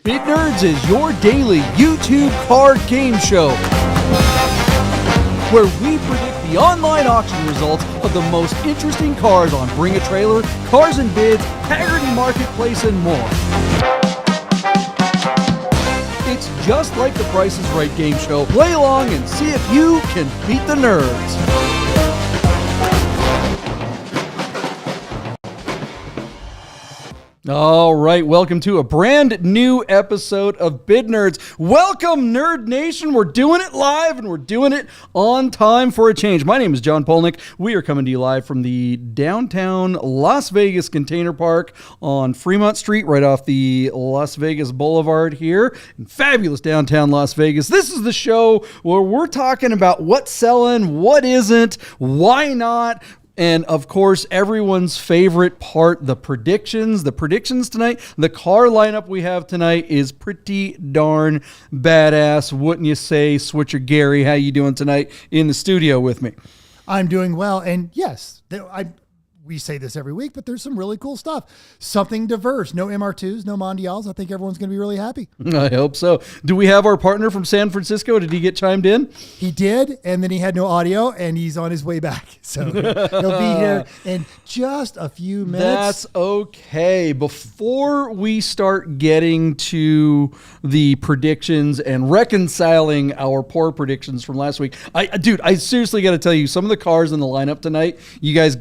Bid Nerds is your daily YouTube car game show, where we predict the online auction results of the most interesting cars on Bring a Trailer, Cars and Bids, Hagerty Marketplace, and more. It's just like the Price is Right game show. Play along and see if you can beat the nerds. All right, welcome to a brand new episode of Bid Nerds. Welcome, Nerd Nation. We're doing it live, and we're doing it on time for a change. My name is John Polnik. We are coming to you live from the downtown Las Vegas Container Park on Fremont Street, right off the Las Vegas Boulevard here in fabulous downtown Las Vegas. This is the show where we're talking about what's selling, what isn't, why not, and, of course, everyone's favorite part, the predictions. The predictions tonight, the car lineup we have tonight is pretty darn badass, wouldn't you say, Switcher Gary? How you doing tonight in the studio with me? I'm doing well, and yes, we say this every week, but there's some really cool stuff. Something diverse. No MR2s, no Mondials. I think everyone's going to be really happy. I hope so. Do we have our partner from San Francisco? Did he get chimed in? He did, and then he had no audio, and he's on his way back. So he'll be here in just a few minutes. That's okay. Before we start getting to the predictions and reconciling our poor predictions from last week, I seriously got to tell you, some of the cars in the lineup tonight, you guys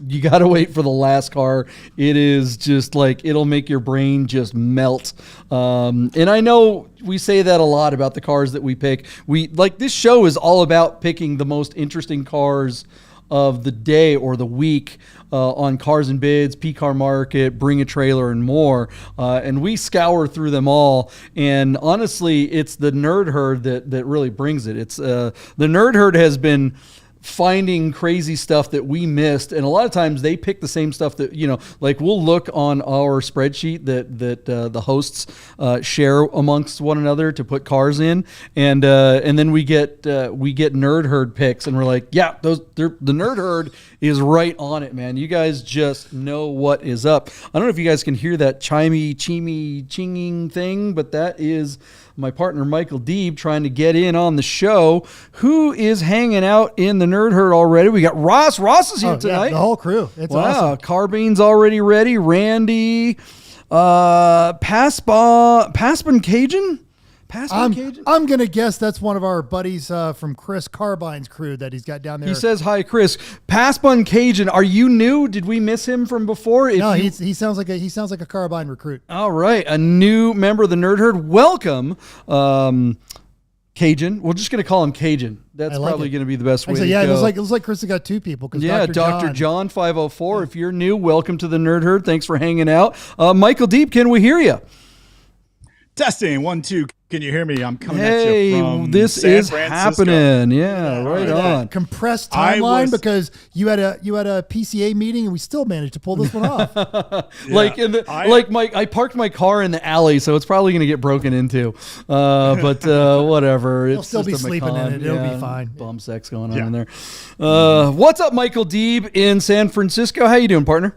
you gotta wait for the last car. It is just like, it'll make your brain just melt. And I know we say that a lot about the cars that we pick. This show is all about picking the most interesting cars of the day or the week on Cars and Bids, PCAR Market, Bring a Trailer, and more. And we scour through them all. And honestly, it's the nerd herd that really brings it. It's the nerd herd has been finding crazy stuff that we missed, and a lot of times they pick the same stuff that, like, we'll look on our spreadsheet that the hosts share amongst one another to put cars in, and then we get nerd herd picks, and we're like, yeah, the nerd herd is right on it, man. You guys just know what is up. I don't know if you guys can hear that chinging thing, but that is my partner Michael Deeb trying to get in on the show, who is hanging out in the nerd herd already. We got Ross. Ross is here tonight. Yeah, the whole crew. It's awesome. Carbine's already ready. Randy, Paspin Cajun. I'm going to guess that's one of our buddies from Chris Carbine's crew that he's got down there. He says, hi, Chris. Paspin Cajun, are you new? Did we miss him from before? No, he sounds like a Carbine recruit. All right. A new member of the Nerd Herd. Welcome, Cajun. We're just going to call him Cajun. That's probably going to be the best way to go. It looks like Chris has got two people. Yeah, Dr. John 504. If you're new, welcome to the Nerd Herd. Thanks for hanging out. Michael Deeb, can we hear you? Testing 1 2. Can you hear me? I'm coming at you from this San is Francisco. happening. Yeah, right on. Compressed timeline because you had a PCA meeting and we still managed to pull this one off. I parked my car in the alley, so it's probably going to get broken into. But whatever. You'll still be sleeping in it. It'll be fine. Bum sex going on in there. What's up, Michael Deeb in San Francisco? How you doing, partner?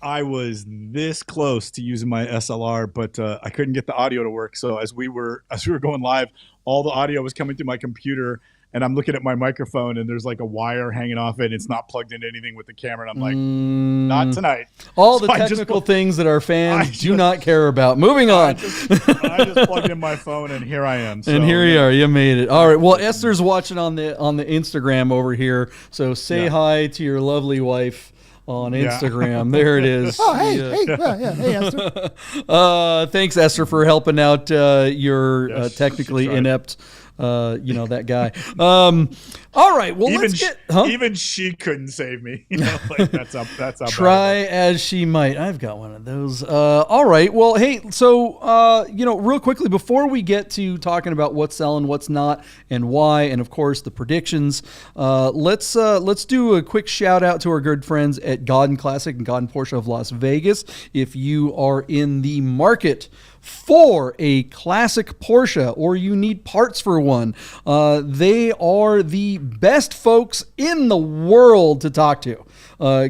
I was this close to using my SLR, but I couldn't get the audio to work. So as we were going live, all the audio was coming through my computer, and I'm looking at my microphone, and there's like a wire hanging off it. And it's not plugged into anything with the camera. And I'm like, not tonight. All the technical things that our fans do not care about. Moving on. I just plugged in my phone, and here I am. So, and here you are. You made it. All right. Well, Esther's watching on the Instagram over here. So say hi to your lovely wife on Instagram. There it is. Oh, hey, Esther. Thanks, Esther, for helping out your technically inept, that guy. All right. Well, even she couldn't save me. That's up. Try as she might. I've got one of those. All right. Well, hey. So, real quickly before we get to talking about what's selling, what's not, and why, and of course the predictions, let's do a quick shout out to our good friends at Godden Classic and Godden Porsche of Las Vegas. If you are in the market for a classic Porsche or you need parts for one, they are the best folks in the world to talk to.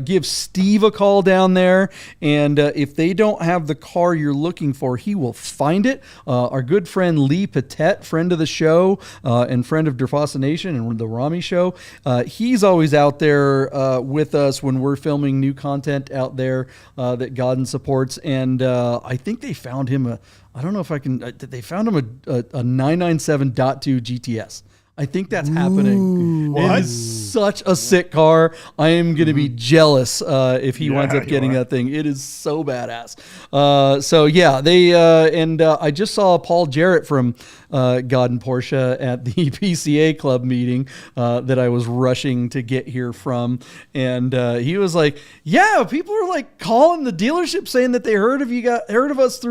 give Steve a call down there. And if they don't have the car you're looking for, he will find it. Our good friend Lee Patet, friend of the show and friend of Derfasa Nation and the Rami Show, he's always out there with us when we're filming new content out there that Godden supports. And I think they found him I don't know if I can, they found him a 997.2 GTS. I think that's happening. It is such a sick car. I am going to be jealous if he winds up getting that thing. It is so badass. So yeah, they and I just saw Paul Jarrett from Godden Porsche at the PCA Club meeting that I was rushing to get here from, and he was like, "Yeah, people are like calling the dealership saying that they heard of us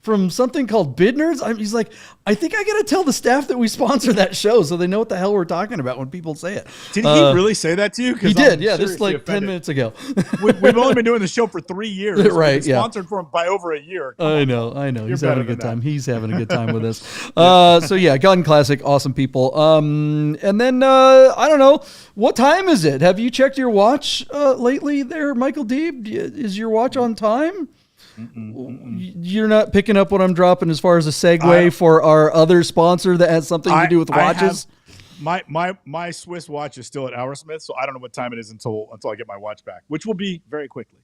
from something called Bid Nerds." He's like, "I think I got to tell the staff that we sponsor that show so they know what the hell we're talking about when people say it." Did he really say that to you? He did, yeah. This is like 10 minutes ago. We've only been doing the show for 3 years. Right, yeah. Sponsored for him by over a year. I know. He's having a good time. He's having a good time with us. So yeah, Godden Classic, awesome people. And then, I don't know, what time is it? Have you checked your watch lately there, Michael Deeb? Is your watch on time? You're not picking up what I'm dropping as far as a segue for our other sponsor that has something to do with watches? My Swiss watch is still at Hoursmith, so I don't know what time it is until I get my watch back, which will be very quickly.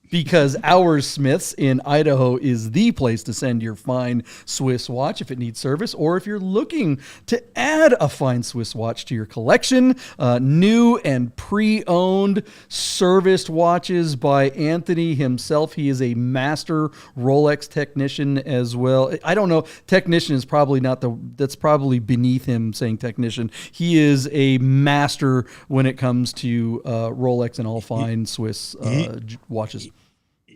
Because Hoursmiths in Idaho is the place to send your fine Swiss watch if it needs service, or if you're looking to add a fine Swiss watch to your collection. New and pre-owned serviced watches by Anthony himself. He is a master Rolex technician as well. I don't know. Technician is probably that's probably beneath him saying technician. He is a master when it comes to Rolex and all fine Swiss watches.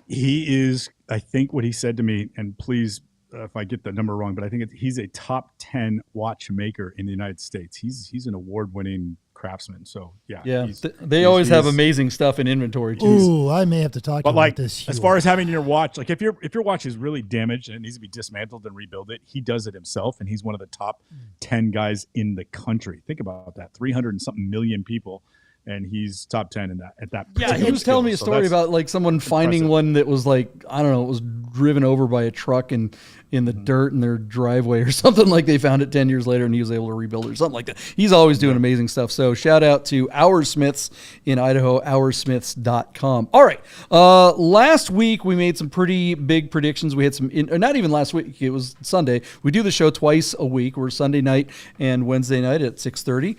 He is, I think what he said to me, and please, if I get the number wrong, but I think he's a top 10 watchmaker in the United States. He's an award-winning craftsman. So yeah. They always have amazing stuff in inventory too. Ooh, I may have to talk about this. As far as having your watch, like if your watch is really damaged and it needs to be dismantled and rebuild it, he does it himself, and he's one of the top 10 guys in the country. Think about that, 300 and something million people. And he's top 10 in that at that. Yeah, he was telling me a story about like someone finding one that was like, I don't know, it was driven over by a truck in the dirt in their driveway or something. Like they found it 10 years later and he was able to rebuild it or something like that. He's always doing amazing stuff. So shout out to Hoursmiths in Idaho, hoursmiths.com. All right. Last week we made some pretty big predictions. We had some, not even last week, it was Sunday. We do the show twice a week. We're Sunday night and Wednesday night at 6:30.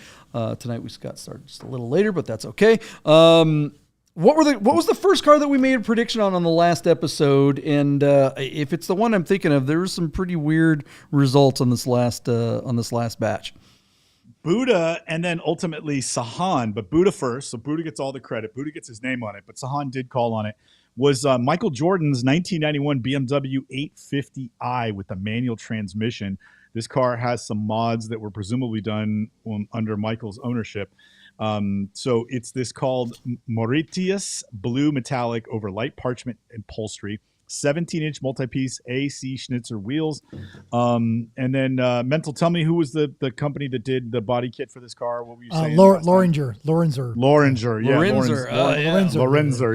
Tonight we got started just a little later, but that's okay. What was the first car that we made a prediction on the last episode? And if it's the one I'm thinking of, there was some pretty weird results on this last batch. Buddha and then ultimately Sahan, but Buddha first. So Buddha gets all the credit. Buddha gets his name on it, but Sahan did call on it. Was Michael Jordan's 1991 BMW 850i with a manual transmission. This car has some mods that were presumably done under Michael's ownership. So it's this called Mauritius Blue Metallic over light parchment upholstery, 17-inch multi-piece AC Schnitzer wheels. And then Mental, tell me who was the company that did the body kit for this car? What were you saying? Lorenzer,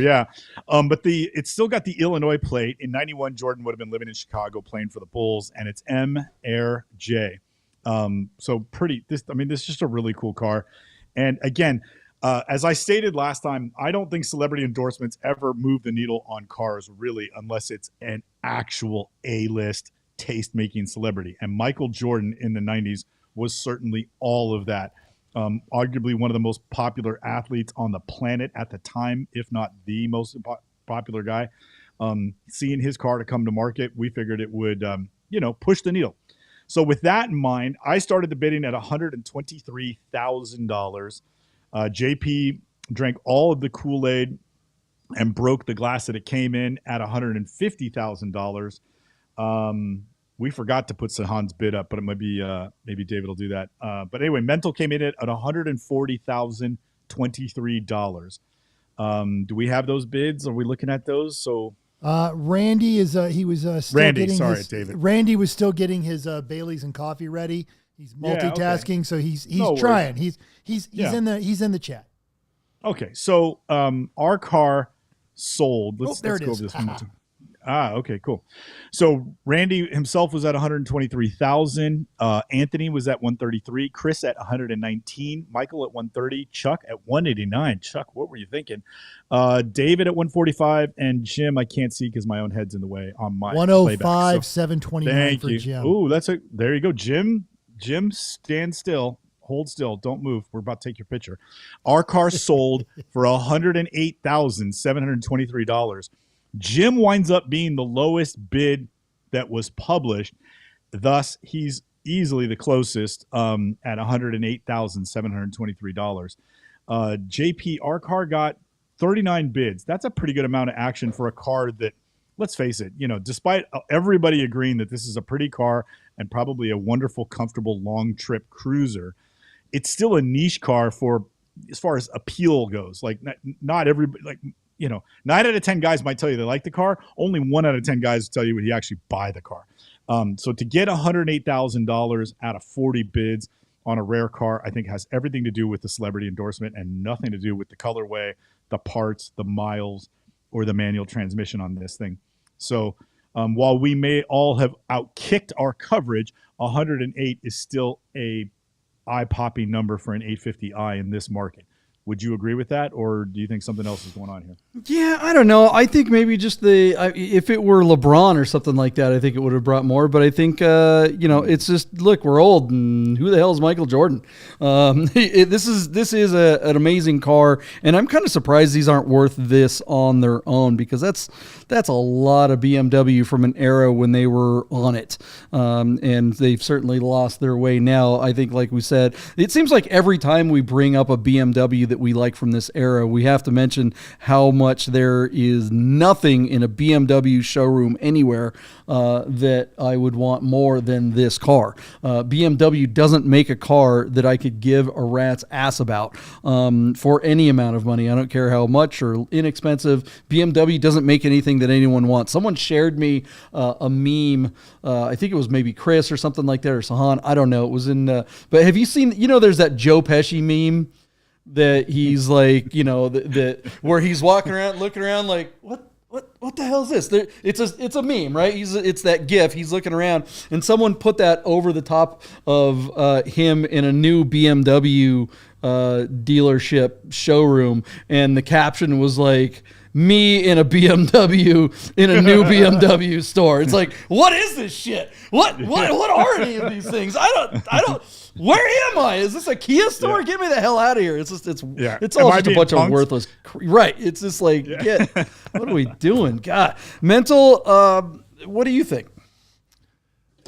yeah. But it's still got the Illinois plate. In 91, Jordan would have been living in Chicago playing for the Bulls, and it's M Air J. So pretty. This is just a really cool car. And again, as I stated last time, I don't think celebrity endorsements ever move the needle on cars, really, unless it's an actual A-list taste-making celebrity. And Michael Jordan in the 90s was certainly all of that. Arguably one of the most popular athletes on the planet at the time, if not the most popular guy. Seeing his car to come to market, we figured it would, push the needle. So with that in mind, I started the bidding at $123,000. JP drank all of the Kool-Aid and broke the glass that it came in at $150,000. We forgot to put Sahan's bid up, but it might be maybe David will do that. But anyway, Mental came in at $140,023. Do we have those bids? Are we looking at those? So Randy is he was still Randy. getting Sorry, his, David. Randy was still getting his Baileys and coffee ready. He's multitasking, so he's No trying. worries. He's in the chat. Okay, so our car sold. There Let's it go is. over this one more time. Okay, cool. So Randy himself was at 123,000. Anthony was at 133. Chris at 119. Michael at 130. Chuck at 189. Chuck, what were you thinking? David at 145, and Jim I can't see because my own head's in the way on my 105, 729 thank for you. Jim. Ooh, there you go, Jim. Jim, stand still. Hold still. Don't move. We're about to take your picture. Our car sold for $108,723. Jim winds up being the lowest bid that was published. Thus, he's easily the closest at $108,723. JP, our car got 39 bids. That's a pretty good amount of action for a car that, let's face it, despite everybody agreeing that this is a pretty car and probably a wonderful, comfortable, long trip cruiser, it's still a niche car for as far as appeal goes. Like not everybody, 9 out of 10 guys might tell you they like the car. Only 1 out of 10 guys tell you would he actually buy the car. So to get $108,000 out of 40 bids on a rare car, I think has everything to do with the celebrity endorsement and nothing to do with the colorway, the parts, the miles, or the manual transmission on this thing. So while we may all have outkicked our coverage, 108 is still a eye-popping number for an 850i in this market. Would you agree with that, or do you think something else is going on here? Yeah, I don't know. I think maybe just if it were LeBron or something like that, I think it would have brought more. But I think it's just, look, we're old, and who the hell is Michael Jordan? This is an amazing car, and I'm kind of surprised these aren't worth this on their own, because that's a lot of BMW from an era when they were on it, and they've certainly lost their way now. I think, like we said, it seems like every time we bring up a BMW that we like from this era, we have to mention how much there is nothing in a BMW showroom anywhere that I would want more than this car. BMW doesn't make a car that I could give a rat's ass about for any amount of money. I don't care how much or inexpensive. BMW doesn't make anything that anyone wants. Someone shared me a meme. I think it was maybe Chris or something like that, or Sahan. I don't know. It was in, but have you seen, there's that Joe Pesci meme that he's like, that where he's walking around, looking around like, what the hell is this? It's a meme, right? It's that GIF. He's looking around, and someone put that over the top of him in a new BMW dealership showroom, and the caption was like, me in a BMW in a new BMW store. It's like, what is this shit? What are any of these things? I don't. Where am I? Is this a Kia store? Yeah. Get me the hell out of here. It's all just a bunch of worthless. Right. It's just like, what are we doing? God, mental. What do you think?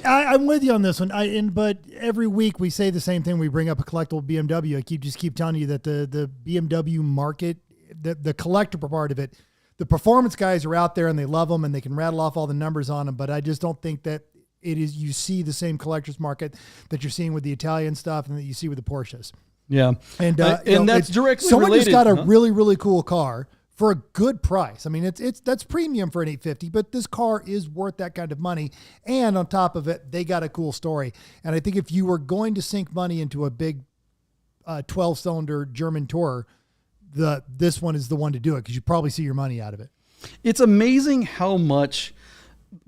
I'm with you on this one. But every week we say the same thing. We bring up a collectible BMW. I keep telling you that the BMW market, the collectible part of it, the performance guys are out there and they love them and they can rattle off all the numbers on them. But I just don't think that it is. You see the same collector's market that you're seeing with the Italian stuff and that you see with the Porsches. Yeah, and that's directly someone related. Someone just got a really, really cool car for a good price. I mean, that's premium for an 850, but this car is worth that kind of money. And on top of it, they got a cool story. And I think if you were going to sink money into a big 12-cylinder German tourer, this one is the one to do it, because you probably see your money out of it. It's amazing how much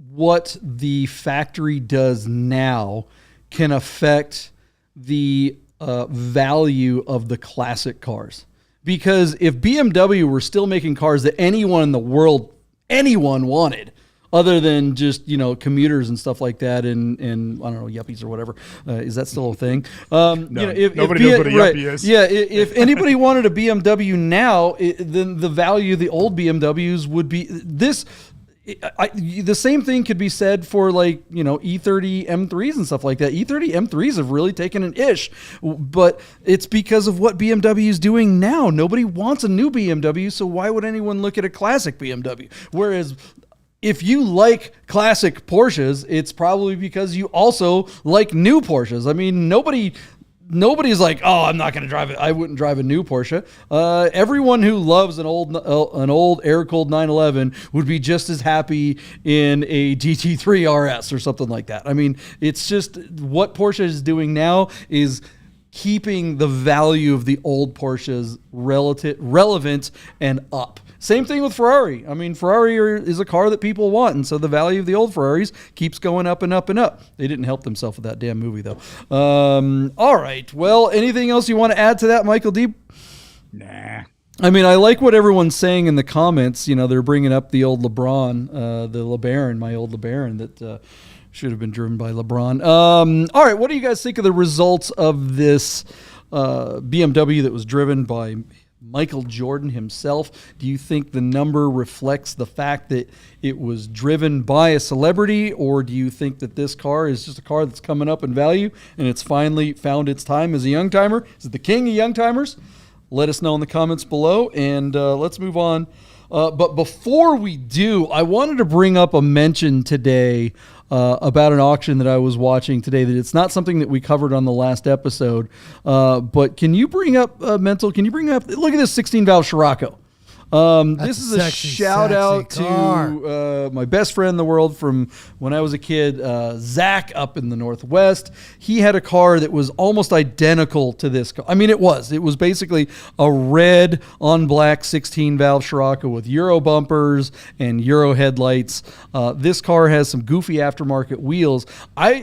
what the factory does now can affect the value of the classic cars. Because if BMW were still making cars that anyone in the world, anyone wanted, other than just, commuters and stuff like that, and I don't know, yuppies or whatever, is that still a thing? No, nobody knows what a yuppie is. Yeah, if anybody wanted a BMW now, then the value of the old BMWs would be this. The same thing could be said for E30 M3s and stuff like that. E30 M3s have really taken an ish, but it's because of what BMW is doing now. Nobody wants a new BMW, so why would anyone look at a classic BMW? Whereas if you like classic Porsches, it's probably because you also like new Porsches. I mean, nobody's like, oh, I'm not going to drive it. I wouldn't drive a new Porsche. Everyone who loves an old air-cooled 911 would be just as happy in a GT3 RS or something like that. I mean, it's just what Porsche is doing now is keeping the value of the old Porsches relevant and up. Same thing with Ferrari. I mean, Ferrari is a car that people want, and so the value of the old Ferraris keeps going up and up and up. They didn't help themselves with that damn movie, though. All right. Well, anything else you want to add to that, Michael Deeb? Nah. I mean, I like what everyone's saying in the comments. You know, they're bringing up the old LeBron, the LeBaron, my old LeBaron that should have been driven by LeBron. All right, what do you guys think of the results of this BMW that was driven by Michael Jordan himself? Do you think the number reflects the fact that it was driven by a celebrity, or do you think that this car is just a car that's coming up in value and it's finally found its time as a young timer? Is it the king of young timers? Let us know in the comments below, and let's move on. But before we do, I wanted to bring up a mention today about an auction that I was watching today. That it's not something that we covered on the last episode. But can you bring up, Mental? Can you bring up? Look at this 16-valve Scirocco. This is a shout out to my best friend in the world from when I was a kid, Zach, up in the Northwest. He had a car that was almost identical to this car. I mean, it was basically a red on black 16-valve Scirocco with Euro bumpers and Euro headlights. This car has some goofy aftermarket wheels.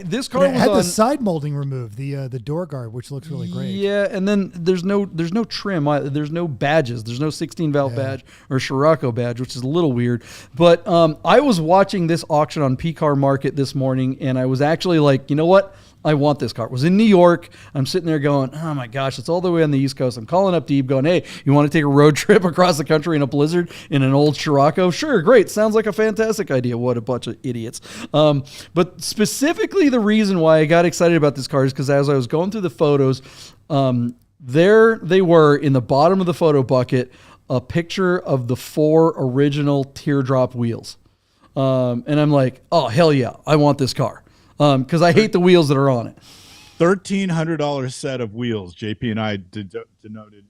This car had the side molding removed, the door guard, which looks really great. Yeah, and then there's no trim. There's no badges. There's no 16-valve badge or Scirocco badge, which is a little weird. But I was watching this auction on PCAR Market this morning, and I was actually like, you know what? I want this car. It was in New York. I'm sitting there going, oh my gosh, it's all the way on the East Coast. I'm calling up Deeb going, hey, you want to take a road trip across the country in a blizzard in an old Scirocco? Sure, great. Sounds like a fantastic idea. What a bunch of idiots. But specifically the reason why I got excited about this car is because as I was going through the photos, there they were in the bottom of the photo bucket, a picture of the 4 original teardrop wheels. And I'm like, oh, hell yeah, I want this car. Because I hate the wheels that are on it. $1,300 set of wheels. JP and I denoted.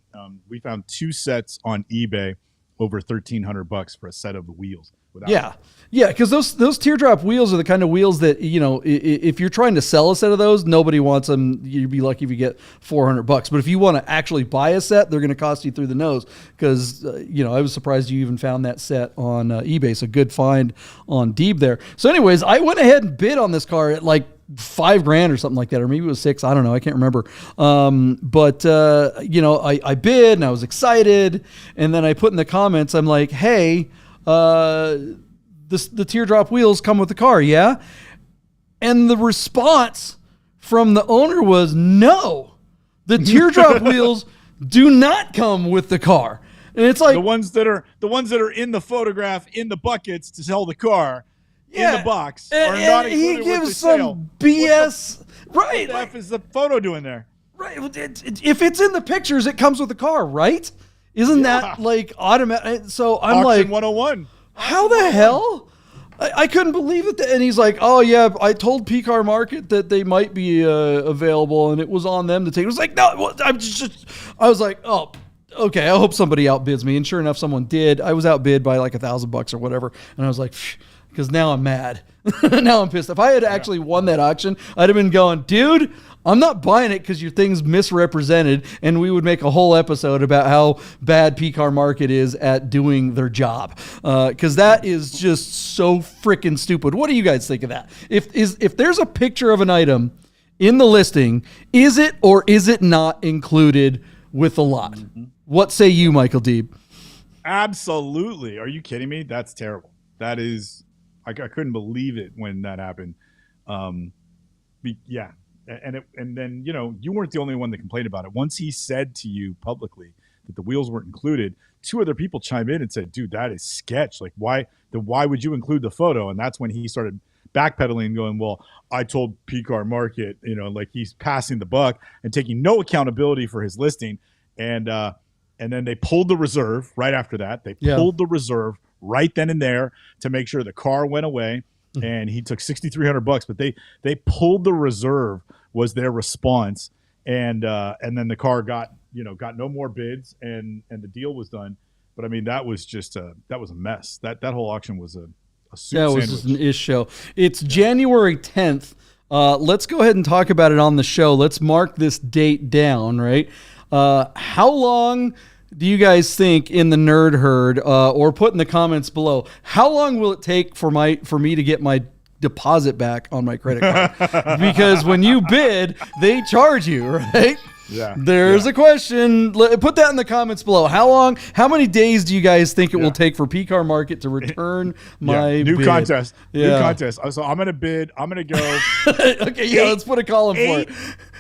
We found 2 sets on eBay over $1,300 for a set of the wheels. Yeah, because those teardrop wheels are the kind of wheels that, you know, if you're trying to sell a set of those, nobody wants them. You'd be lucky if you get $400. But if you want to actually buy a set, they're going to cost you through the nose. Because you know, I was surprised you even found that set on eBay. So good find on Deeb there. So, anyways, I went ahead and bid on this car at like $5,000 or something like that, or maybe it was 6. I don't know. I can't remember. But you know, I bid and I was excited, and then I put in the comments, I'm like, hey. The teardrop wheels come with the car, yeah? And the response from the owner was, no, the teardrop wheels do not come with the car. And it's like the ones that are in the photograph in the buckets to sell the car in the box are not included he gives with the some sale. BS. What the F is the photo doing there? Right. If it's in the pictures, it comes with the car, right? Isn't that like automatic? So I'm Auction like, 101. How the hell? I couldn't believe it. And he's like, oh, yeah, I told PCAR Market that they might be available, and it was on them to take. It was like, no, I was like, oh, okay, I hope somebody outbids me. And sure enough, someone did. I was outbid by like $1,000 or whatever. And I was like, because now I'm mad. Now I'm pissed. If I had actually won that auction, I'd have been going, dude, I'm not buying it because your thing's misrepresented, and we would make a whole episode about how bad PCAR Market is at doing their job. Because that is just so freaking stupid. What do you guys think of that? If there's a picture of an item in the listing, is it or is it not included with the lot? Mm-hmm. What say you, Michael Deeb? Absolutely. Are you kidding me? That's terrible. That is, I couldn't believe it when that happened. Yeah. And then, you know, you weren't the only one that complained about it. Once he said to you publicly that the wheels weren't included, 2 other people chimed in and said, dude, that is sketch. Like, why would you include the photo? And that's when he started backpedaling and going, well, I told PCAR Market, you know, like he's passing the buck and taking no accountability for his listing. And then they pulled the reserve right after that. They pulled the reserve right then and there to make sure the car went away. And he took $6,300, but they pulled the reserve was their response, and then the car got no more bids, and the deal was done. But I mean, that was just a mess. That whole auction was a soup sandwich. It was just an ish show. It's January 10th. Let's go ahead and talk about it on the show. Let's mark this date down, right? How long do you guys think in the nerd herd, or put in the comments below, how long will it take for me to get my deposit back on my credit card? Because when you bid, they charge you, right? Yeah. There's a question. Put that in the comments below. How many days do you guys think it will take for PCAR Market to return my new bid? contest? Yeah. New contest. So I'm gonna bid. I'm gonna go. Okay, yeah, let's put a column for it.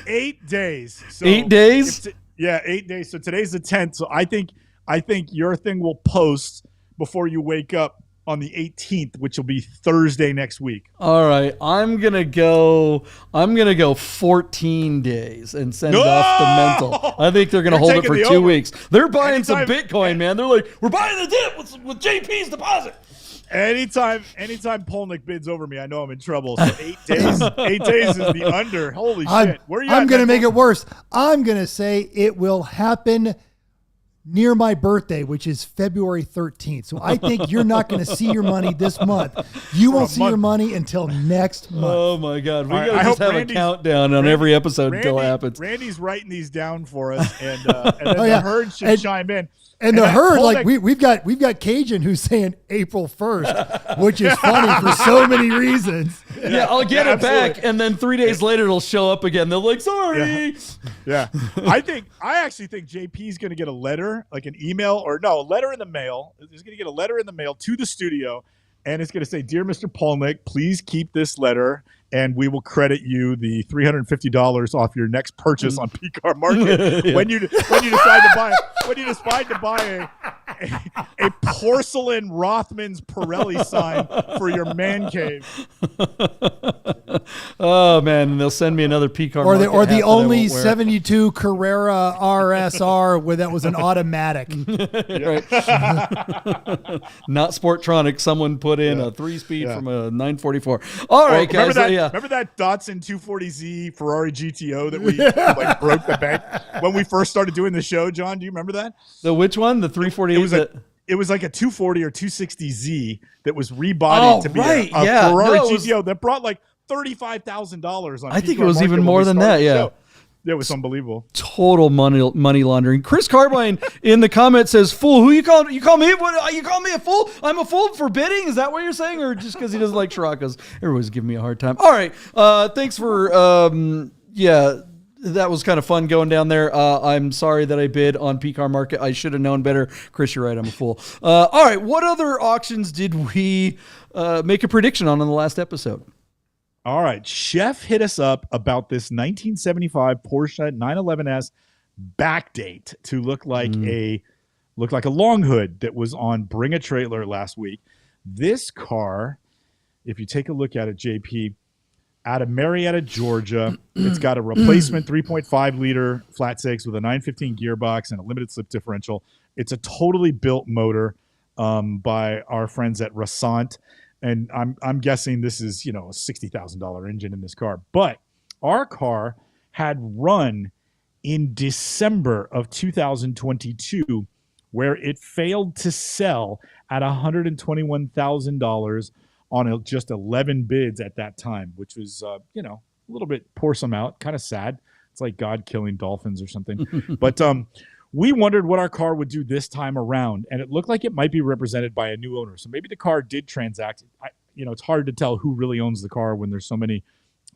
8 days. So 8 days? 8 days. So today's the 10th. So I think your thing will post before you wake up on the 18th, which will be Thursday next week. All right, I'm gonna go 14 days and send it off to Mental. I think they're gonna hold it for 2 weeks. They're buying some Bitcoin, man. They're like, we're buying the dip with JP's deposit. Anytime Polnik bids over me, I know I'm in trouble. So 8 days. 8 days is the under. Holy shit! Where are you? I'm gonna make it worse. I'm gonna say it will happen near my birthday, which is February 13th. So I think you're not going to see your money this month. You won't see your money until next month. Oh my God. We got to just have a countdown on every episode until it happens. Randy's writing these down for us, and then the herd should chime in. And the herd, like we've got Cajun who's saying April 1st, which is funny for so many reasons. Yeah, I'll get it back, and then 3 days later it'll show up again. They're like, sorry. Yeah. I actually think JP's going to get a letter, like an email, or no, a letter in the mail. He's going to get a letter in the mail to the studio, and it's going to say, "Dear Mr. Polnik, please keep this letter, and we will credit you the $350 off your next purchase on PCAR Market when you decide to buy a porcelain Rothman's Pirelli sign for your man cave." Oh man, and they'll send me another PCAR Market or the only hat 72 Carrera RSR where that was an automatic. Right. Not Sportronic. Someone put in a 3-speed from a 944. All right, guys. Remember that Datsun 240Z Ferrari GTO that we broke the bank when we first started doing the show, John? Do you remember that? The which one? The 340? It was like a 240 or 260Z that was rebodied to be a Ferrari GTO that brought like $35,000 on. I think it was even more than that. Yeah. It was unbelievable. Total money laundering. Chris Carbine in the comments says, "Fool, who you call? You call me? What? You call me a fool? I'm a fool for bidding? Is that what you're saying, or just because he doesn't like Scirocco's?" Everybody's giving me a hard time. All right. Thanks for that was kind of fun going down there. I'm sorry that I bid on PCAR Market. I should have known better. Chris, you're right. I'm a fool. All right. What other auctions did we make a prediction on in the last episode? All right. Chef hit us up about this 1975 Porsche 911S backdate to look like a long hood that was on Bring a Trailer last week. This car, if you take a look at it, JP, out of Marietta, Georgia, it's got a replacement 3.5 liter flat six with a 915 gearbox and a limited slip differential. It's a totally built motor by our friends at Rassant. And I'm guessing this is, a $60,000 engine in this car. But our car had run in December of 2022 where it failed to sell at $121,000 on just 11 bids at that time, which was, a little bit pour some out, kind of sad. It's like God killing dolphins or something. But we wondered what our car would do this time around, and it looked like it might be represented by a new owner. So maybe the car did transact. It's hard to tell who really owns the car when there's so many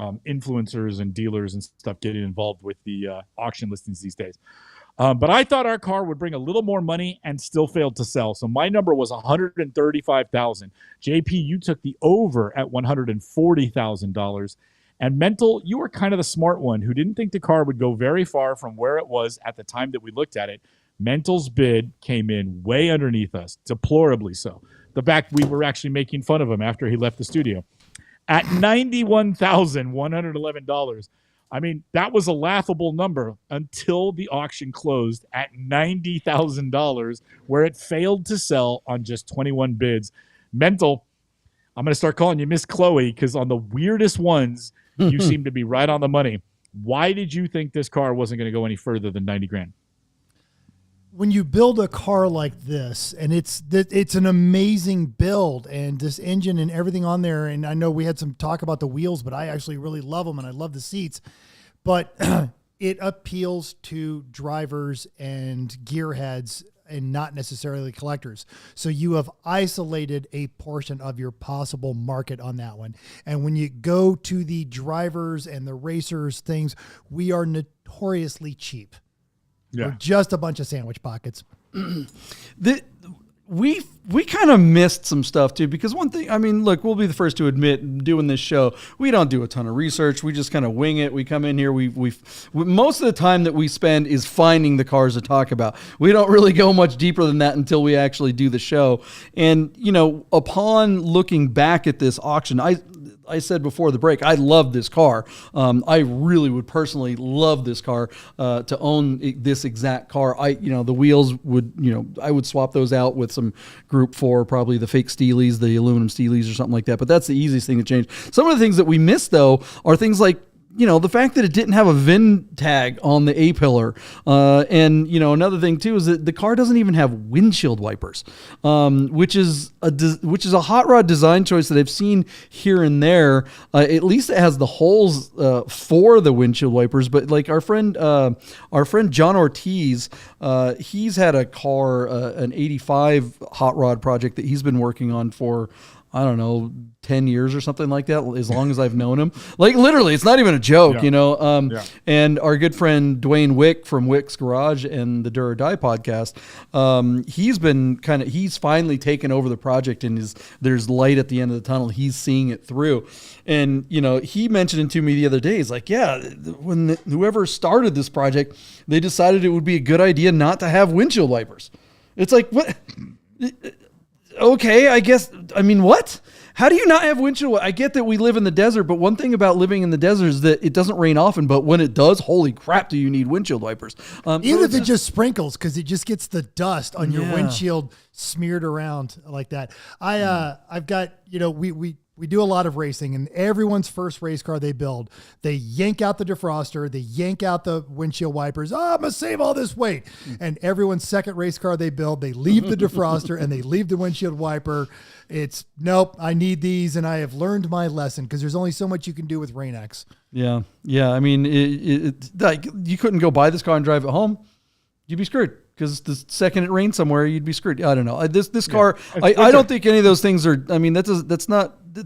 influencers and dealers and stuff getting involved with the auction listings these days. But I thought our car would bring a little more money and still failed to sell. So my number was $135,000. JP, you took the over at $140,000. And Mental, you were kind of the smart one who didn't think the car would go very far from where it was at the time that we looked at it. Mental's bid came in way underneath us, deplorably so. The fact we were actually making fun of him after he left the studio. At $91,111. I mean, that was a laughable number until the auction closed at $90,000, where it failed to sell on just 21 bids. Mental, I'm going to start calling you Miss Chloe because on the weirdest ones, you seem to be right on the money. Why did you think this car wasn't going to go any further than 90 grand? when you build a car like this, and it's an amazing build, and this engine and everything on there, and I know we had some talk about the wheels, but I actually really love them, and I love the seats, but it appeals to drivers and gearheads and not necessarily collectors. So you have isolated a portion of your possible market on that one. And when you go to the drivers and the racers things, we are notoriously cheap. Yeah. We're just a bunch of sandwich pockets. We kind of missed some stuff too, because one thing, I mean, look, we'll be the first to admit, doing this show, we don't do a ton of research. We just kind of wing it. We come in here. We most of the time that we spend is finding the cars to talk about. We don't really go much deeper than that until we actually do the show. And, you know, upon looking back at this auction, I said before the break, I love this car. I really would personally love this car, to own this exact car. The wheels would, I would swap those out with some Group 4, probably the fake Steelies, the aluminum Steelies or something like that. But that's the easiest thing to change. Some of the things that we missed, though, are things like, the fact that it didn't have a VIN tag on the A-pillar. And, another thing too is that the car doesn't even have windshield wipers, which is a hot rod design choice that I've seen here and there. At least it has the holes for the windshield wipers, but like our friend John Ortiz, he's had a car, an 85 hot rod project that he's been working on for, I don't know, 10 years or something like that, as long as I've known him. Like, literally, it's not even a joke, And our good friend Dwayne Wick from Wick's Garage and the Do or Die podcast, he's finally taken over the project, and there's light at the end of the tunnel. He's seeing it through. And, he mentioned it to me the other day. He's like, yeah, when whoever started this project, they decided it would be a good idea not to have windshield wipers. It's like, what? Okay, I guess. I mean, what? How do you not have windshield? I get that we live in the desert, but one thing about living in the desert is that it doesn't rain often. But when it does, holy crap, do you need windshield wipers? Even if it just sprinkles, because it just gets the dust on your windshield smeared around like that. I've got, we do a lot of racing, and everyone's first race car they build, they yank out the defroster, they yank out the windshield wipers. Oh, I'm going to save all this weight. And everyone's second race car they build, they leave the defroster and they leave the windshield wiper. It's nope, I need these, and I have learned my lesson, because there's only so much you can do with Rain-X. Yeah. I mean, like, you couldn't go buy this car and drive it home. You'd be screwed. Because the second it rains somewhere, you'd be screwed. I don't know. This car, I don't think any of those things are. I mean, that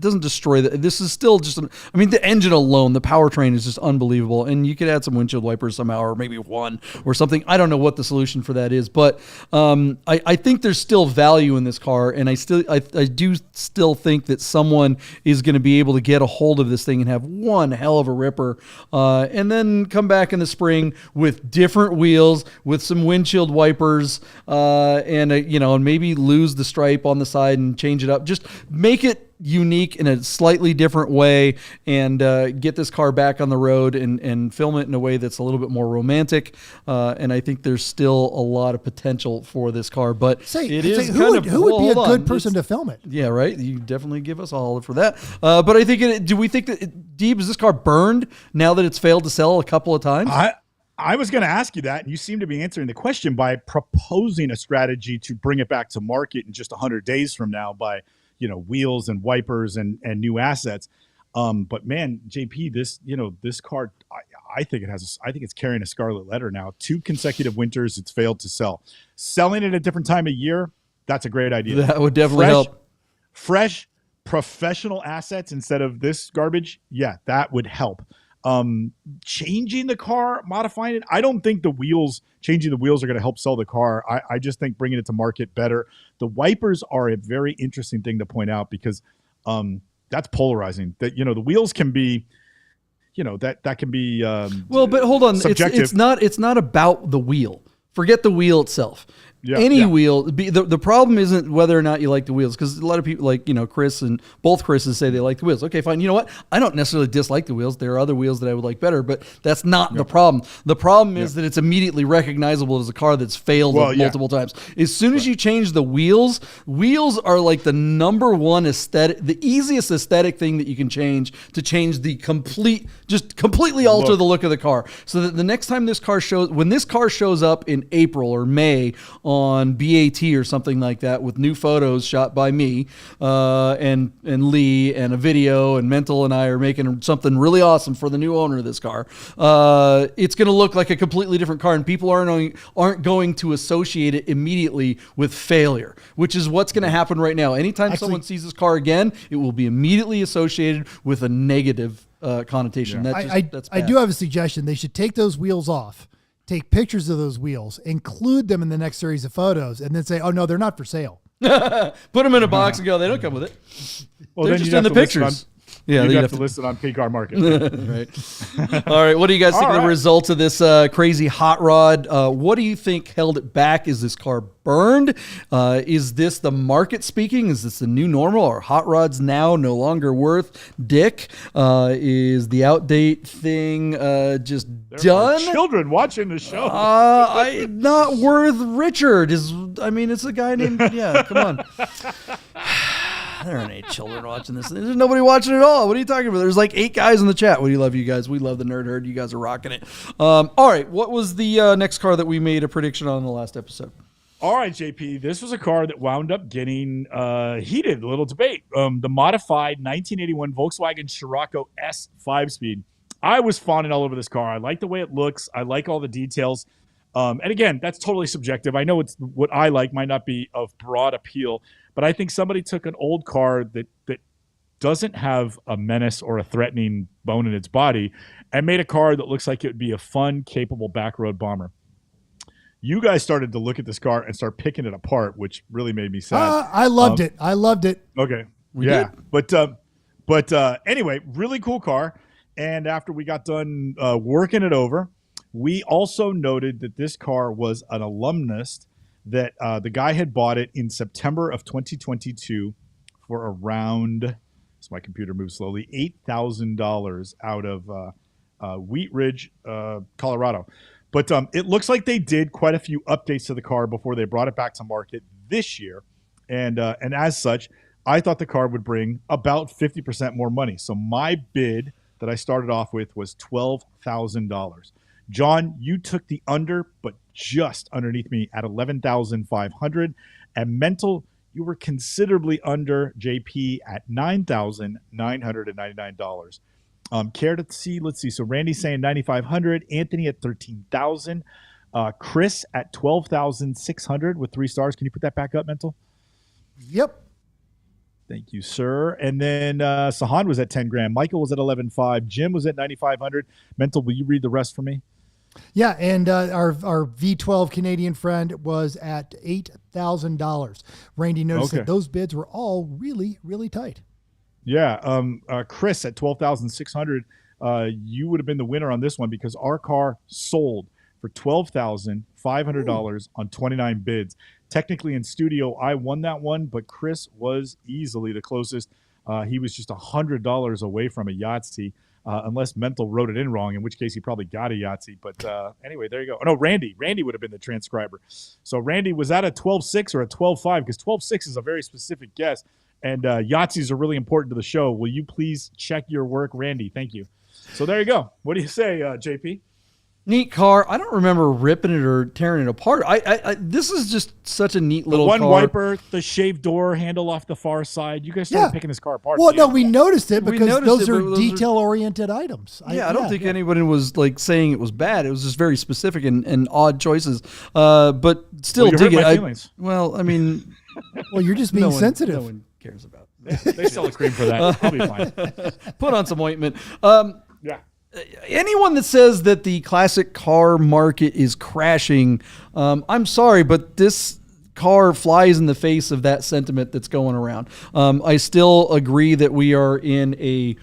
doesn't destroy that. This is still just. The engine alone, the powertrain is just unbelievable, and you could add some windshield wipers somehow, or maybe one or something. I don't know what the solution for that is, but I think there's still value in this car, and I do still think that someone is going to be able to get a hold of this thing and have one hell of a ripper, and then come back in the spring with different wheels, with some windshield wipers, and maybe lose the stripe on the side and change it up. Just make it unique in a slightly different way, and get this car back on the road and film it in a way that's a little bit more romantic. And I think there's still a lot of potential for this car, but who would be a good person to film it? Yeah, right. You definitely give us a holler for that. But I think do we think that Deeb, is this car burned now that it's failed to sell a couple of times? I was going to ask you that, and you seem to be answering the question by proposing a strategy to bring it back to market in just 100 days from now by, wheels and wipers and new assets. But man, JP, this car, I think it's carrying a scarlet letter now. 2 consecutive winters it's failed to sell. Selling it at a different time of year, that's a great idea. That would definitely help. Fresh professional assets instead of this garbage. Yeah, that would help. Changing the car, modifying it, I don't think changing the wheels are going to help sell the car. I just think bringing it to market better. The wipers are a very interesting thing to point out, because that's polarizing. That the wheels can be, that can be well, but hold on, subjective. It's not about the wheel. Forget the wheel itself. Any wheel. The problem isn't whether or not you like the wheels, because a lot of people, like, Chris and both Chris's, say they like the wheels. Okay, fine. You know what? I don't necessarily dislike the wheels. There are other wheels that I would like better, but that's not the problem. The problem is that it's immediately recognizable as a car that's failed multiple times. As soon as you change the wheels are like the number one aesthetic, the easiest aesthetic thing that you can change to change the completely alter the look of the car. So that the next time when this car shows up in April or May on BAT or something like that with new photos shot by me and Lee and a video, and Mental and I are making something really awesome for the new owner of this car, it's going to look like a completely different car, and people aren't going to associate it immediately with failure, which is what's going to happen right now. Anytime someone sees this car again, it will be immediately associated with a negative connotation. That's I do have a suggestion. They should take those wheels off, take pictures of those wheels, include them in the next series of photos, and then say, oh, no, they're not for sale. Put them in a box and go, they don't come with it. Well, they're just in the pictures. You'd have to list it on PCAR Market. Right. All right. What do you guys think of the results of this crazy hot rod? What do you think held it back? Is this car burned? Is this the market speaking? Is this the new normal? Are hot rods now no longer worth dick? Is the outdate thing just done? Children watching the show. Not worth Richard. It's a guy named, come on. There aren't any children watching this. There's nobody watching at all. What are you talking about? There's like 8 guys in the chat. We love you guys. We love the Nerd Herd. You guys are rocking it. All right. What was the next car that we made a prediction on in the last episode? All right, JP. This was a car that wound up getting heated, a little debate. The modified 1981 Volkswagen Scirocco S 5-speed. I was fawning all over this car. I like the way it looks. I like all the details. And again, that's totally subjective. I know it's what I like might not be of broad appeal, but I think somebody took an old car that doesn't have a menace or a threatening bone in its body and made a car that looks like it would be a fun, capable backroad bomber. You guys started to look at this car and start picking it apart, which really made me sad. I loved it. I loved it. Okay. We did? But anyway, really cool car. And after we got done working it over, we also noted that this car was an alumnus, that the guy had bought it in September of 2022 for around, as my computer moves slowly, $8,000 out of Wheat Ridge, Colorado. But it looks like they did quite a few updates to the car before they brought it back to market this year. And as such, I thought the car would bring about 50% more money. So my bid that I started off with was $12,000. John, you took the under, but just underneath me at $11,500. And Mental, you were considerably under JP at $9,999. Care to see? Let's see. So Randy's saying $9,500. Anthony at $13,000. Chris at $12,600 with 3 stars. Can you put that back up, Mental? Yep. Thank you, sir. And then Sahan was at 10 grand. Michael was at 11.5. Jim was at 9,500. Mental, will you read the rest for me? Yeah, and our V12 Canadian friend was at $8,000. Randy noticed that those bids were all really, really tight. Yeah, Chris at 12,600. You would have been the winner on this one because our car sold for $12,500 on 29 bids. Technically in studio, I won that one, but Chris was easily the closest. He was just $100 away from a Yahtzee. Unless Mental wrote it in wrong, in which case he probably got a Yahtzee. But anyway, there you go. Oh, no, Randy. Randy would have been the transcriber. So Randy, was that a 12.6 or a 12.5? Because 12.6 is a very specific guess, and Yahtzees are really important to the show. Will you please check your work, Randy? Thank you. So there you go. What do you say, JP? Neat car. I don't remember ripping it or tearing it apart. This is just such a neat little car. One wiper, the shaved door handle off the far side. You guys started picking this car apart. Well, no, we noticed it because those are detail-oriented items. I don't think anybody was like saying it was bad. It was just very specific and odd choices. But still, dig it. Well, you're just being sensitive. No one cares about it. They sell a cream for that. I'll be fine. Put on some ointment. Yeah. Anyone that says that the classic car market is crashing, I'm sorry, but this car flies in the face of that sentiment that's going around. I still agree that we are in a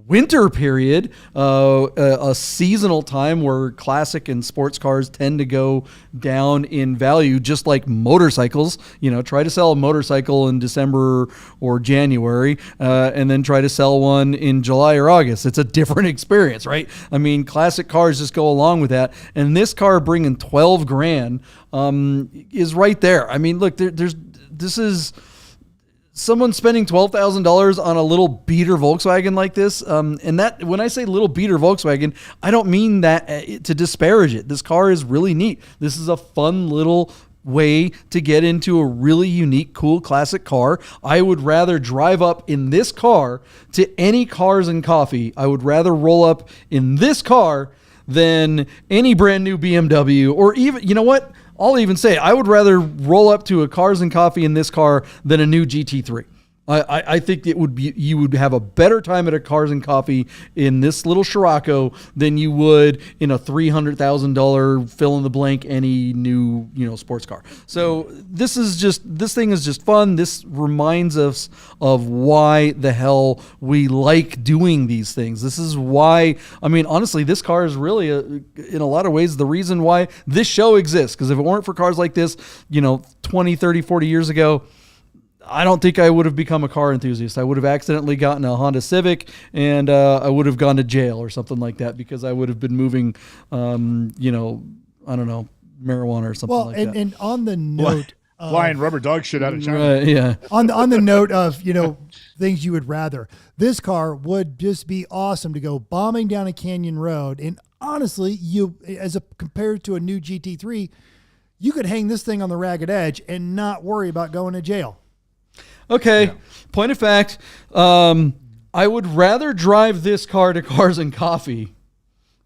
winter period, a seasonal time where classic and sports cars tend to go down in value, just like motorcycles. Try to sell a motorcycle in December or January, and then try to sell one in July or August. It's a different experience, right? I mean, classic cars just go along with that. And this car bringing $12,000 is right there. I mean, look, this is someone spending $12,000 on a little beater Volkswagen like this. And that, when I say little beater Volkswagen, I don't mean that to disparage it. This car is really neat. This is a fun little way to get into a really unique, cool classic car. I would rather drive up in this car to any Cars and Coffee. I would rather roll up in this car than any brand new BMW, or even, you know what? I'll even say I would rather roll up to a Cars and Coffee in this car than a new GT3. I think it would be, you would have a better time at a Cars and Coffee in this little Scirocco than you would in a $300,000 fill in the blank any new sports car. So this thing is just fun. This reminds us of why the hell we like doing these things. This is why, I mean, honestly, this car is really in a lot of ways the reason why this show exists. Because if it weren't for cars like this, 20, 30, 40 years ago, I don't think I would have become a car enthusiast. I would have accidentally gotten a Honda Civic, and I would have gone to jail or something like that because I would have been moving, I don't know, marijuana or something like that. And on the note, flying rubber dog shit out of China. Yeah. On the note of things you would rather, this car would just be awesome to go bombing down a canyon road. And honestly, compared to a new GT3, you could hang this thing on the ragged edge and not worry about going to jail. Okay. Yeah. Point of fact, I would rather drive this car to Cars and Coffee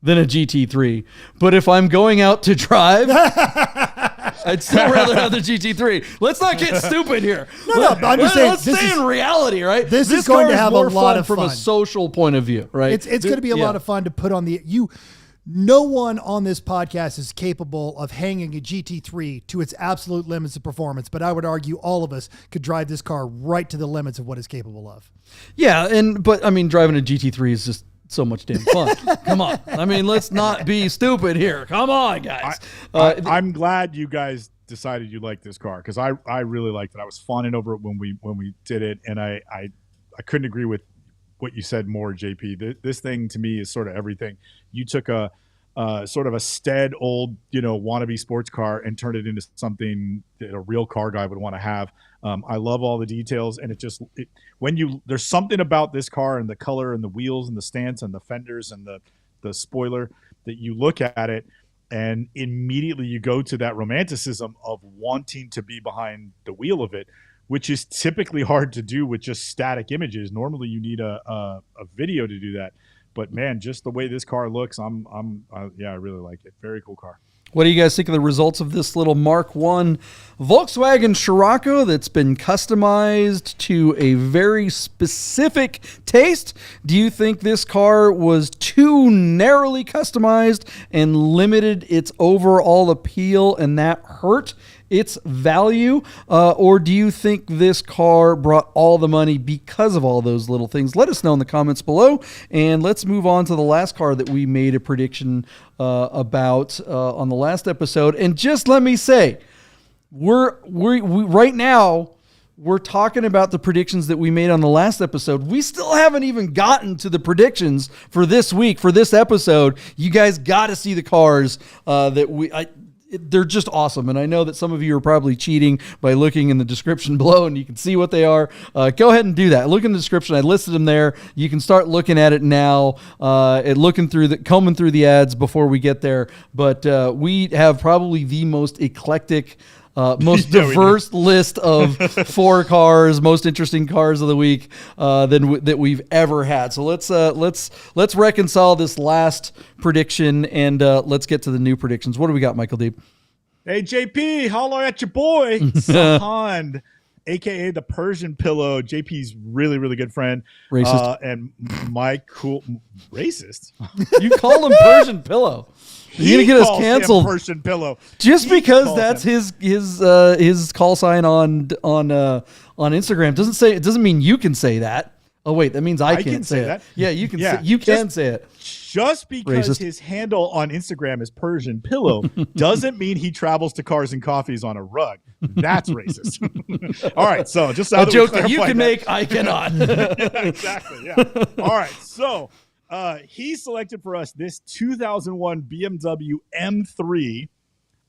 than a GT3. But if I'm going out to drive, I'd still rather have the GT3. Let's not get stupid here. No, but I'm just saying. Let's stay in reality, right? This is going to have a lot of fun from a social point of view, right? It's going to be a lot of fun to put on No one on this podcast is capable of hanging a GT3 to its absolute limits of performance, but I would argue all of us could drive this car right to the limits of what it's capable of. Yeah, but I mean, driving a GT3 is just so much damn fun. Come on. I mean, let's not be stupid here. Come on, guys. I'm glad you guys decided you liked this car because I really liked it. I was fawning over it when we did it, and I couldn't agree with what you said more, JP. This thing to me is sort of everything. You took a sort of a stead old, wannabe sports car and turned it into something that a real car guy would want to have. I love all the details, and there's something about this car and the color and the wheels and the stance and the fenders and the spoiler that you look at it and immediately you go to that romanticism of wanting to be behind the wheel of it, which is typically hard to do with just static images. Normally you need a video to do that. But man, just the way this car looks, I really like it. Very cool car. What do you guys think of the results of this little Mark I Volkswagen Scirocco that's been customized to a very specific taste? Do you think this car was too narrowly customized and limited its overall appeal and that hurt its value? Or do you think this car brought all the money because of all those little things? Let us know in the comments below. And let's move on to the last car that we made a prediction about on the last episode. And just let me say, we right now, we're talking about the predictions that we made on the last episode. We still haven't even gotten to the predictions for this week, for this episode. You guys got to see the cars they're just awesome. And I know that some of you are probably cheating by looking in the description below and you can see what they are. Go ahead and do that. Look in the description. I listed them there. You can start looking at it now and combing through the ads before we get there. But we have probably the most eclectic, most diverse list of 4 cars, most interesting cars of the week that we've ever had. So let's reconcile this last prediction and let's get to the new predictions. What do we got, Michael Deeb? Hey JP, holler at your boy Sahand, aka the Persian Pillow. JP's really, really good friend. Racist. And my cool racist. You call him Persian Pillow. You're gonna get us canceled. Persian Pillow. Just because that's his call sign on Instagram doesn't mean you can say that. Oh wait, that means I can can't say it. that. Yeah, you can. Yeah, you can say it. Just because Racist. his handle on Instagram is Persian Pillow doesn't mean he travels to Cars and Coffees on a rug. That's racist. All right, so just a joke that you can make, I cannot. Yeah, exactly. Yeah. All right, so he selected for us this 2001 BMW M3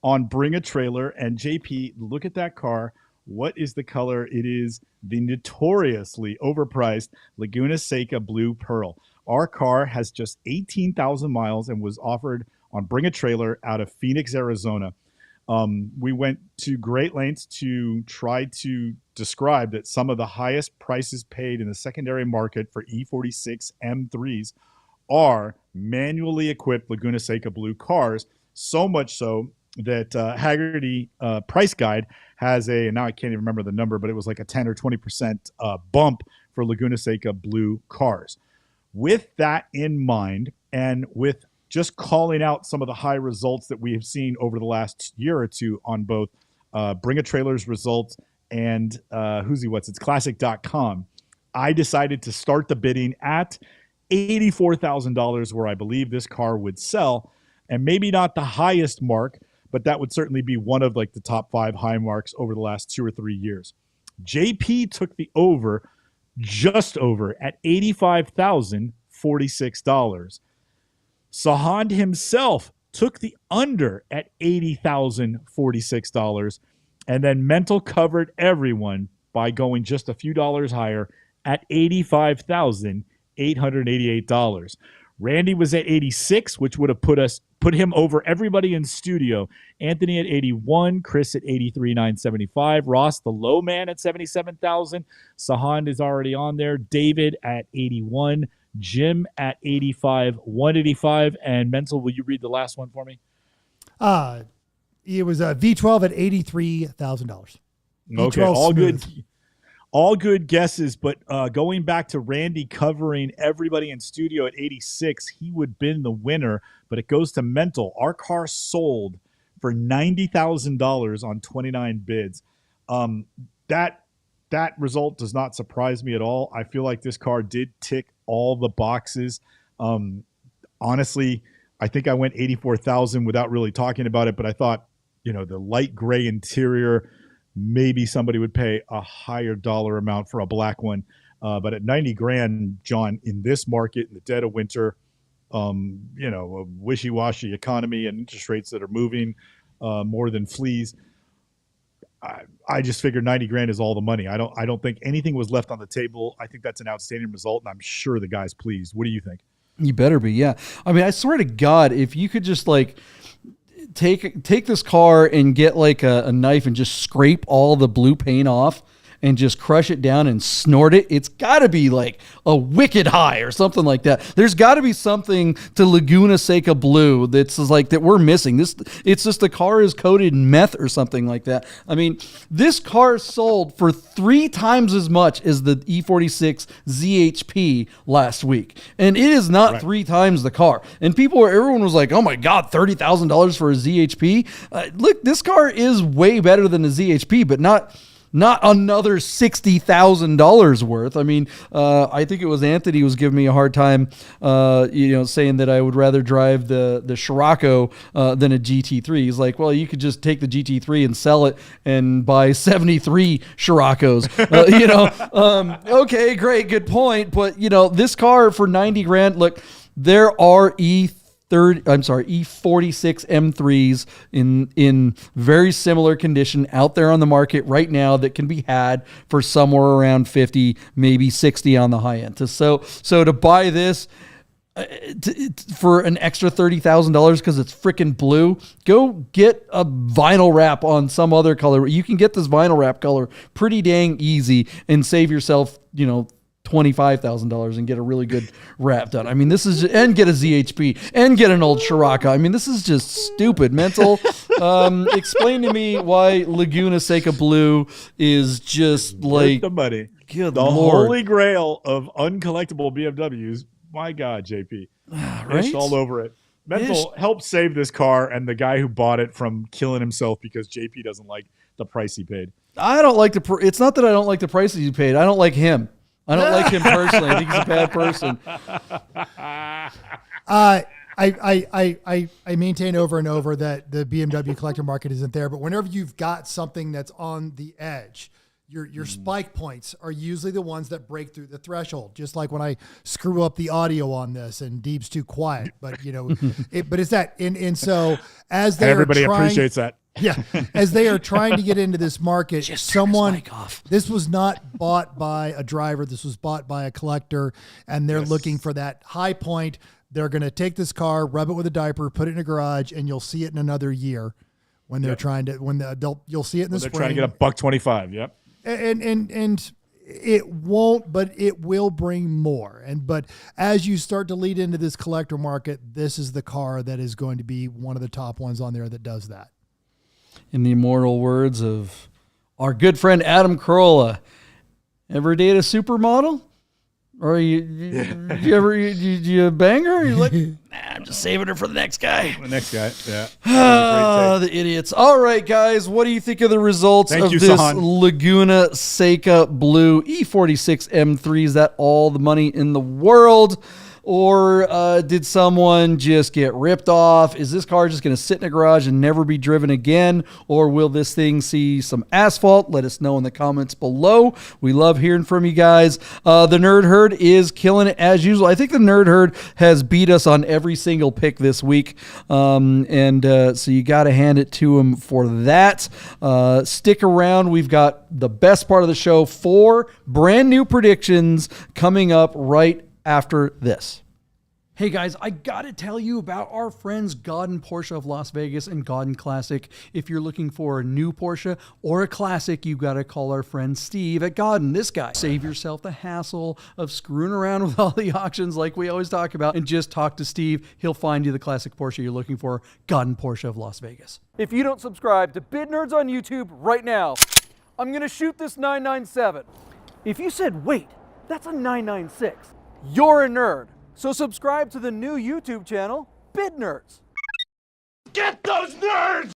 on Bring a Trailer, and JP, look at that car. What is the color? It is the notoriously overpriced Laguna Seca Blue Pearl. Our car has just 18,000 miles and was offered on Bring a Trailer out of Phoenix, Arizona. We went to great lengths to try to describe that some of the highest prices paid in the secondary market for E46 M3s are manually equipped Laguna Seca Blue cars, so much so that Haggerty Price Guide has now I can't even remember the number, but it was like a 10 or 20% bump for Laguna Seca Blue cars. With that in mind, and with just calling out some of the high results that we have seen over the last year or two on both Bring a Trailer's results and it's classic.com, I decided to start the bidding at $84,000, where I believe this car would sell, and maybe not the highest mark, but that would certainly be one of like the top 5 high marks over the last 2 or 3 years. JP took the over, just over, at $85,046. Sahand himself took the under at $80,046. And then Mental covered everyone by going just a few dollars higher at $85,888. Randy was at 86, which would have put him over everybody in studio. Anthony at 81, Chris at 83,975, Ross, the low man, at 77,000. Sahand is already on there. David at 81, Jim at 85, 185, and Mental, will you read the last one for me? It was a V12 at $83,000. Okay, all good guesses, but going back to Randy covering everybody in studio at 86, he would have been the winner, but it goes to Mental. Our car sold for $90,000 on 29 bids. That result does not surprise me at all. I feel like this car did tick all the boxes. Honestly, I think I went 84,000 without really talking about it, but I thought, the light gray interior, maybe somebody would pay a higher dollar amount for a black one. But at 90 grand, John, in this market, in the dead of winter, a wishy-washy economy and interest rates that are moving more than fleas, I just figured 90 grand is all the money. I don't think anything was left on the table. I think that's an outstanding result, and I'm sure the guy's pleased. What do you think? You better be, yeah. I mean, I swear to God, if you could just take this car and get like a knife and just scrape all the blue paint off and just crush it down and snort it, it's got to be like a wicked high or something like that. There's got to be something to Laguna Seca Blue that's like that we're missing. It's just the car is coated in meth or something like that. I mean, this car sold for 3 times as much as the E46 ZHP last week, and it is not right. 3 times the car. And everyone was like, "Oh my God, $30,000 for a ZHP." Look, this car is way better than a ZHP, but not another $60,000 worth. I mean, I think it was Anthony was giving me a hard time, saying that I would rather drive the Scirocco than a GT3. He's like, well, you could just take the GT3 and sell it and buy 73 Sciroccos. Okay, great, good point. But this car for 90 grand. Look, there are E46 M3s in very similar condition out there on the market right now that can be had for somewhere around 50, maybe 60 on the high end. So to buy this for an extra $30,000 because it's freaking blue, go get a vinyl wrap on some other color. You can get this vinyl wrap color pretty dang easy and save yourself, $25,000 and get a really good wrap done. I mean, this is and get a ZHP and get an old Scirocco. I mean, this is just stupid. Mental, explain to me why Laguna Seca Blue is just like the money. Good the Lord. Holy grail of uncollectible BMWs. My God, JP, right? Ish all over it. Mental helped save this car and the guy who bought it from killing himself because JP doesn't like the price he paid. I don't like it's not that I don't like the prices he paid. I don't like him. I don't like him personally. I think he's a bad person. I maintain over and over that the BMW collector market isn't there, but whenever you've got something that's on the edge, your spike points are usually the ones that break through the threshold. Just like when I screw up the audio on this and Deeb's too quiet, but you know, but it's that. And so as they everybody appreciates that. Yeah. As they are trying to get into this market, this was not bought by a driver. This was bought by a collector, and they're looking for that high point. They're going to take this car, rub it with a diaper, put it in a garage, and you'll see it in another year when they're trying to, you'll see it in the spring. They're trying to get $125. Yep. And it won't, but it will bring more. But as you start to lead into this collector market, this is the car that is going to be one of the top ones on there that does that. In the immortal words of our good friend Adam Carolla, ever date a supermodel? Or you bang her? You're like, nah, I'm just saving her for the next guy. The next guy, yeah. The idiots. All right, guys, what do you think of the results of this Laguna Seca Blue E46 M3? Is that all the money in the world? Or did someone just get ripped off? Is this car just going to sit in a garage and never be driven again? Or will this thing see some asphalt? Let us know in the comments below. We love hearing from you guys. The Nerd Herd is killing it as usual. I think the Nerd Herd has beat us on every single pick this week. So you got to hand it to him for that. Stick around. We've got the best part of the show, 4 brand new predictions coming up right after this. Hey guys, I gotta tell you about our friends Godden Porsche of Las Vegas and Godden Classic. If you're looking for a new Porsche or a classic, you gotta call our friend Steve at Godden. This guy. Save yourself the hassle of screwing around with all the auctions like we always talk about and just talk to Steve. He'll find you the classic Porsche you're looking for. Godden Porsche of Las Vegas. If you don't subscribe to Bid Nerds on YouTube right now, I'm gonna shoot this 997. If you said, wait, that's a 996. You're a nerd. So subscribe to the new YouTube channel, Bid Nerds. Get those nerds!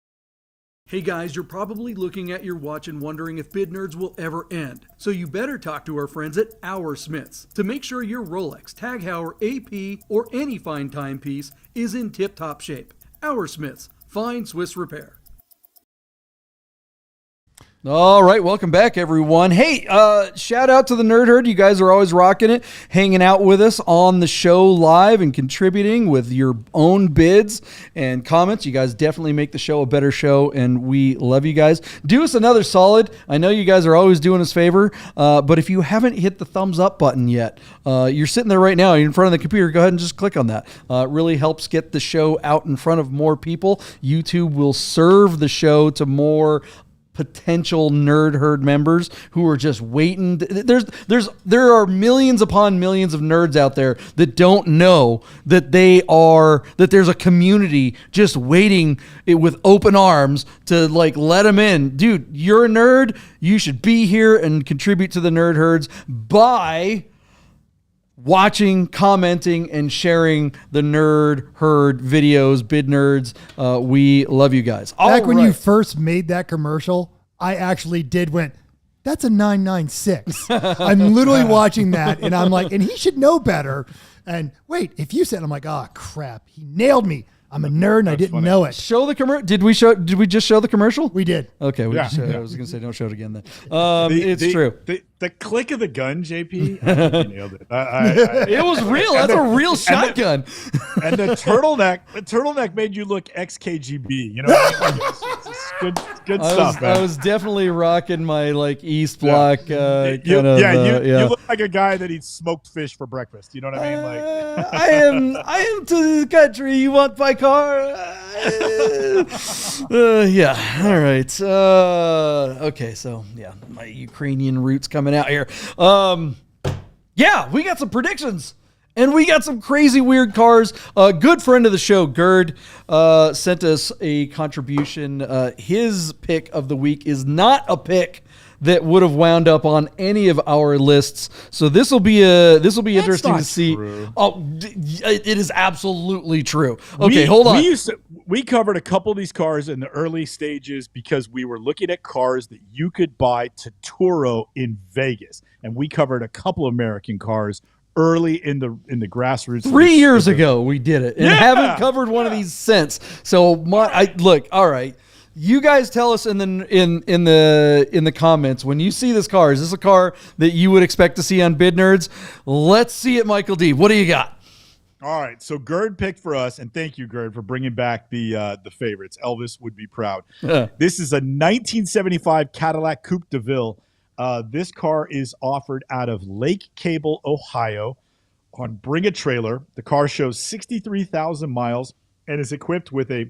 Hey guys, you're probably looking at your watch and wondering if Bid Nerds will ever end. So you better talk to our friends at Our Smiths to make sure your Rolex, Tag Heuer, AP, or any fine timepiece is in tip-top shape. Our Smiths, fine Swiss repair. All right, welcome back, everyone. Hey, shout out to the Nerd Herd. You guys are always rocking it, hanging out with us on the show live and contributing with your own bids and comments. You guys definitely make the show a better show, and we love you guys. Do us another solid. I know you guys are always doing us a favor, but if you haven't hit the thumbs up button yet, you're sitting there right now, you're in front of the computer, go ahead and just click on that. It really helps get the show out in front of more people. YouTube will serve the show to more potential Nerd Herd members who are just waiting. There are millions upon millions of nerds out there that don't know that there's a community just waiting with open arms to like let them in. Dude, you're a nerd. You should be here and contribute to the Nerd Herds by watching, commenting, and sharing the Nerd Herd videos. Bid Nerds, we love you guys. Back when you first made that commercial, I actually went, that's a 996. I'm literally watching that, and I'm like, and he should know better. And wait, if you said, I'm like, oh crap, he nailed me. I'm a nerd and I didn't know it. Show the commercial. Did we just show the commercial? We did. Okay. I was going to say, don't show it again then. It's true. The click of the gun, JP, I think you nailed it. It was real. That's a real shotgun. And the turtleneck made you look ex-KGB. You know what I mean? It's good stuff, man. I was definitely rocking my like East Bloc you look like a guy that eats smoked fish for breakfast. You know what I mean? Like I am to the country. You want my car? Yeah. All right. Okay. So yeah, my Ukrainian roots coming out here. Yeah, we got some predictions. And we got some crazy weird cars. A good friend of the show, Gerd, sent us a contribution. His pick of the week is not a pick that would have wound up on any of our lists. So this will be interesting to see. True. Oh, it is absolutely true. Okay, hold on. We covered a couple of these cars in the early stages because we were looking at cars that you could buy to Turo in Vegas. and we covered a couple of American cars early in the grassroots. 3 years ago we did it, and haven't covered one of these since. So look, all right. You guys tell us in the comments, when you see this car, is this a car that you would expect to see on Bid Nerds? Let's see it, Michael Deeb. What do you got? All right, so Gerd picked for us, and thank you, Gerd, for bringing back the favorites. Elvis would be proud. This is a 1975 Cadillac Coupe DeVille. This car is offered out of Lake Cable, Ohio, on Bring a Trailer. The car shows 63,000 miles and is equipped with a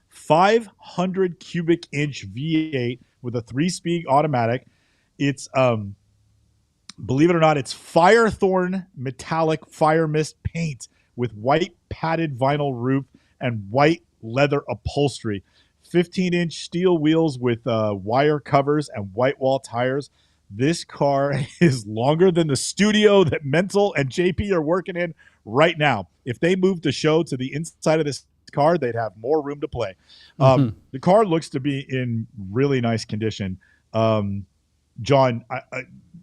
500 cubic inch V8 with a 3-speed automatic. It's believe it or not, it's Firethorn metallic fire mist paint with white padded vinyl roof and white leather upholstery. 15-inch steel wheels with wire covers and white wall tires. This car is longer than the studio that Mental and JP are working in right now. If they moved the show to the inside of this car, they'd have more room to play. The car looks to be in really nice condition. John,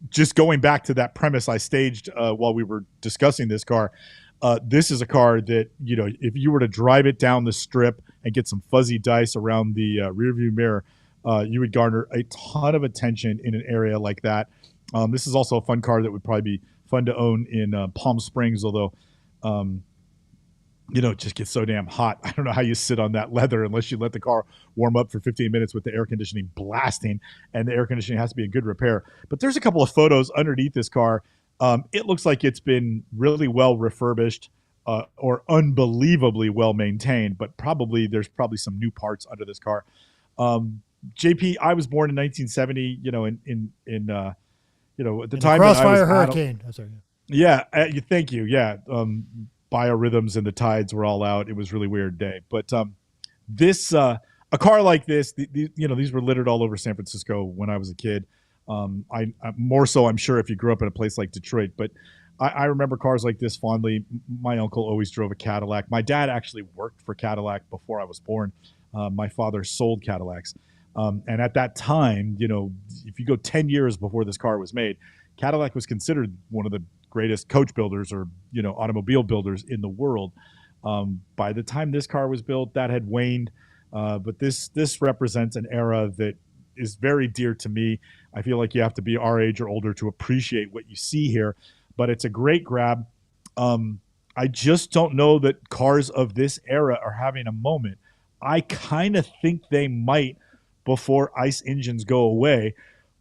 just going back to that premise I staged while we were discussing this car, this is a car that, you know, if you were to drive it down the strip and get some fuzzy dice around the rearview mirror, you would garner a ton of attention in an area like that. This is also a fun car that would probably be fun to own in Palm Springs, although you know, it just gets so damn hot. I don't know how you sit on that leather unless you let the car warm up for 15 minutes with the air conditioning blasting, and the air conditioning has to be in good repair. But there's a couple of photos underneath this car. It looks like it's been really well refurbished or unbelievably well maintained, but there's probably some new parts under this car. JP, I was born in 1970, you know, you know, at the time. Crossfire Hurricane. Oh, sorry. Yeah, thank you. Yeah. Biorhythms and the tides were all out. It was a really weird day. But a car like this, you know, these were littered all over San Francisco when I was a kid. I more so, I'm sure, if you grew up in a place like Detroit. But I remember cars like this fondly. My uncle always drove a Cadillac. My dad actually worked for Cadillac before I was born. My father sold Cadillacs. And at that time, you know, if you go 10 years before this car was made, Cadillac was considered one of the greatest coach builders or, you know, automobile builders in the world. By the time this car was built, that had waned. But this represents an era that is very dear to me. I feel like you have to be our age or older to appreciate what you see here, but it's a great grab. I just don't know that cars of this era are having a moment. I kind of think they might before ICE engines go away.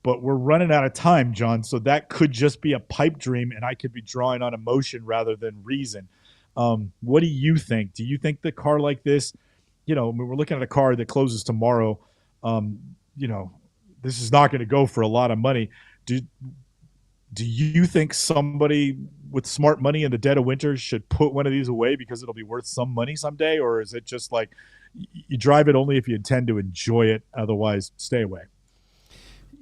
But we're running out of time, John, so that could just be a pipe dream, and I could be drawing on emotion rather than reason. What do you think? Do you think the car like this, you know, I mean, we're looking at a car that closes tomorrow. You know, this is not going to go for a lot of money. Do you think somebody with smart money in the dead of winter should put one of these away because it'll be worth some money someday? Or is it just like you drive it only if you intend to enjoy it, otherwise stay away?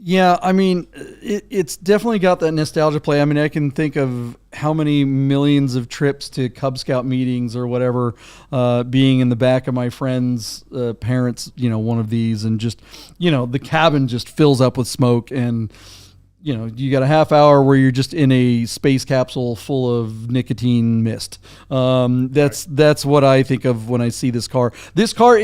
Yeah, I mean, it's definitely got that nostalgia play. I mean, I can think of how many millions of trips to Cub Scout meetings or whatever, being in the back of my friend's parents, you know, one of these, and just, you know, the cabin just fills up with smoke, and, you know, you got a half hour where you're just in a space capsule full of nicotine mist. That's what I think of when I see this car. This car